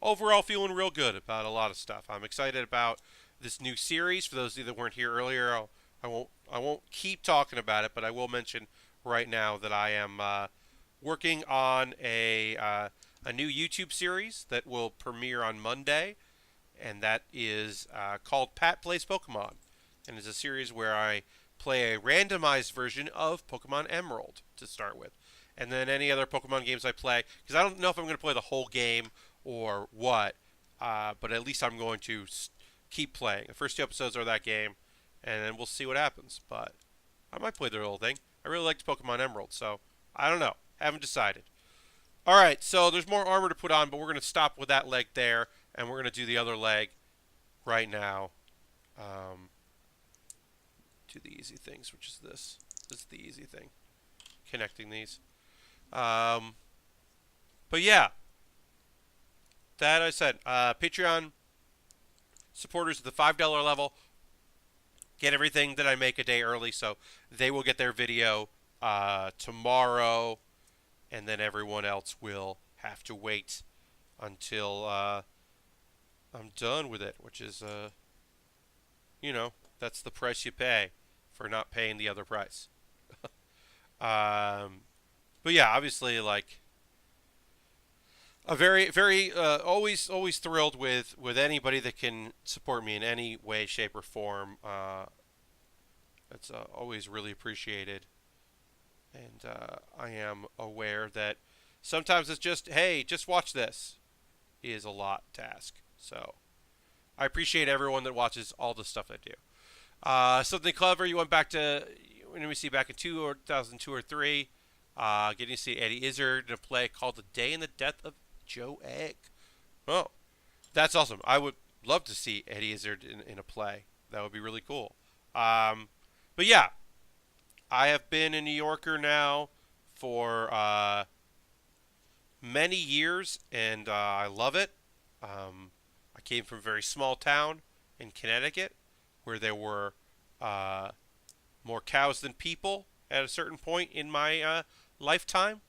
Overall, feeling real good about a lot of stuff. I'm excited about this new series. For those of you that weren't here earlier, I won't keep talking about it, but I will mention right now that I am working on a new YouTube series that will premiere on Monday, and that is called Pat Plays Pokemon, and it's a series where I play a randomized version of Pokemon Emerald to start with, and then any other Pokemon games I play, because I don't know if I'm going to play the whole game or what, but at least I'm going to keep playing. The first 2 episodes are that game, and then we'll see what happens, but I might play the whole thing. I really liked Pokemon Emerald, so I don't know. Haven't decided. Alright, so there's more armor to put on, but we're going to stop with that leg there, and we're going to do the other leg right now. do the easy things, which is this. This is the easy thing, connecting these. But yeah, that I said. Patreon supporters at the $5 level get everything that I make a day early, so they will get their video tomorrow, and then everyone else will have to wait until I'm done with it, which is, that's the price you pay for not paying the other price. But yeah, obviously, like, a very always thrilled with anybody that can support me in any way, shape, or form. It's always really appreciated, and I am aware that sometimes it's just, hey, just watch this, is a lot to ask. So I appreciate everyone that watches all the stuff I do. Something clever. You went back to, let me see, back in 2002 or 3. Getting to see Eddie Izzard in a play called The Day and the Death of Joe Egg. Oh, that's awesome. I would love to see Eddie Izzard in a play. That would be really cool. But yeah, I have been a New Yorker now for many years, and I love it. I came from a very small town in Connecticut where there were more cows than people at a certain point in my lifetime.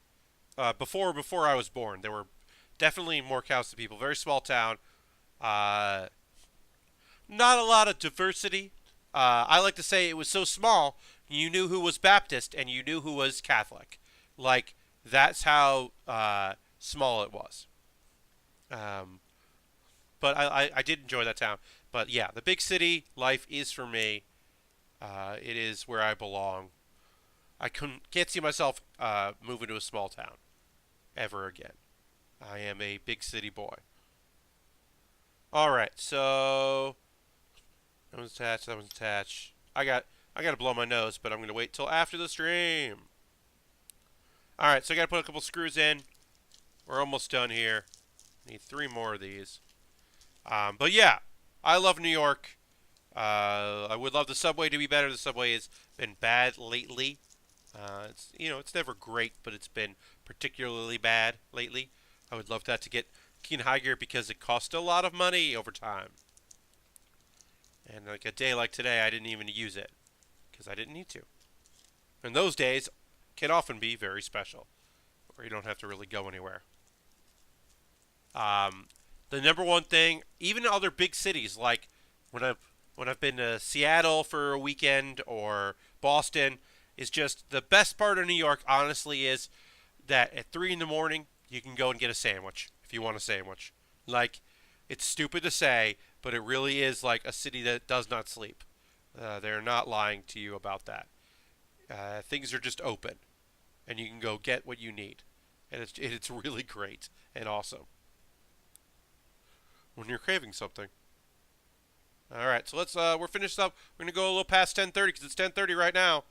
Before I was born, there were definitely more cows than people. Very small town. Not a lot of diversity. I like to say it was so small, you knew who was Baptist and you knew who was Catholic. Like, that's how small it was. But I did enjoy that town. But yeah, the big city life is for me. It is where I belong. I can't see myself moving to a small town ever again. I am a big city boy. All right, so that one's attached. That one's attached. I got to blow my nose, but I'm gonna wait till after the stream. All right, so I got to put a couple screws in. We're almost done here. Need 3 more of these. But yeah, I love New York. I would love the subway to be better. The subway has been bad lately. It's never great, but it's been particularly bad lately. I would love that to get in high gear because it cost a lot of money over time. And like a day like today, I didn't even use it because I didn't need to. And those days can often be very special, where you don't have to really go anywhere. The number one thing, even in other big cities, like when I've been to Seattle for a weekend or Boston, is just the best part of New York, honestly, is that at 3 in the morning, you can go and get a sandwich if you want a sandwich. Like, it's stupid to say, but it really is like a city that does not sleep. They're not lying to you about that. Things are just open, and you can go get what you need. And it's really great and awesome when you're craving something. All right, so we're finished up. We're going to go a little past 10:30 because it's 10:30 right now.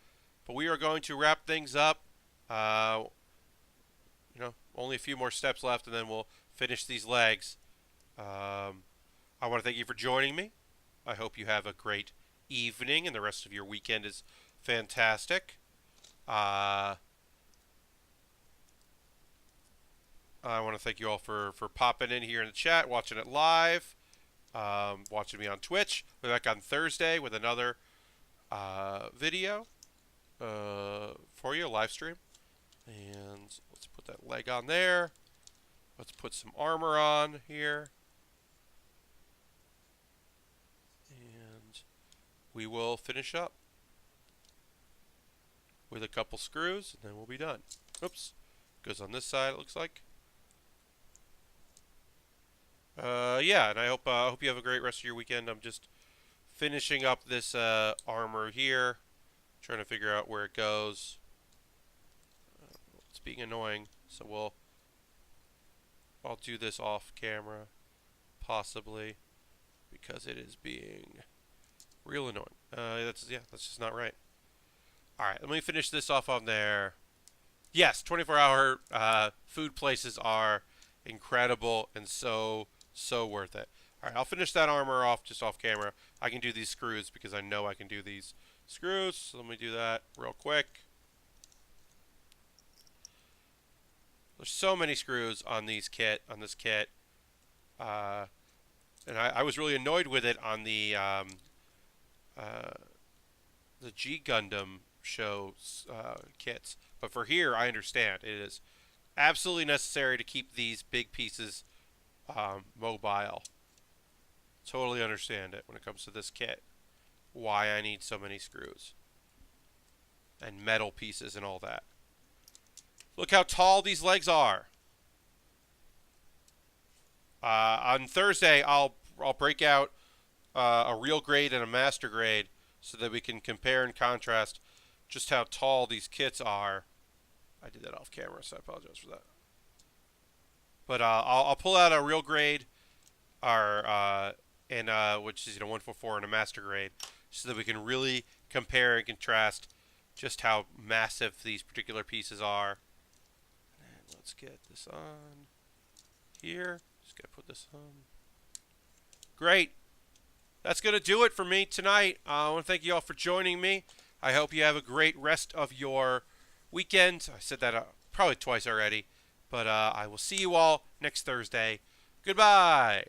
But we are going to wrap things up. Only a few more steps left, and then we'll finish these legs. I want to thank you for joining me. I hope you have a great evening, and the rest of your weekend is fantastic. I want to thank you all for popping in here in the chat, watching it live, watching me on Twitch. We're back on Thursday with another video for you, live stream. And let's put that leg on there. Let's put some armor on here. And we will finish up with a couple screws, and then we'll be done. Oops. Goes on this side, it looks like. Yeah, and I hope you have a great rest of your weekend. I'm just finishing up this armor here, trying to figure out where it goes. It's being annoying, so I'll do this off camera, possibly, because it is being real annoying. That's just not right. All right, let me finish this off on there. Yes, 24-hour food places are incredible and so worth it. All right, I'll finish that armor off just off camera. I can do these screws because I know I can do these screws. So let me do that real quick. There's so many screws on this kit. And I was really annoyed with it on the G Gundam show kits. But for here, I understand. It is absolutely necessary to keep these big pieces mobile. Totally understand it when it comes to this kit. Why I need so many screws. And metal pieces and all that. Look how tall these legs are. On Thursday, I'll break out a real grade and a master grade so that we can compare and contrast just how tall these kits are. I did that off camera, so I apologize for that. But I'll pull out a real grade, which is 144 and a master grade, so that we can really compare and contrast just how massive these particular pieces are. And let's get this on here. Just gotta put this on. Great. That's gonna do it for me tonight. I want to thank you all for joining me. I hope you have a great rest of your weekend. I said that probably twice already, but I will see you all next Thursday. Goodbye.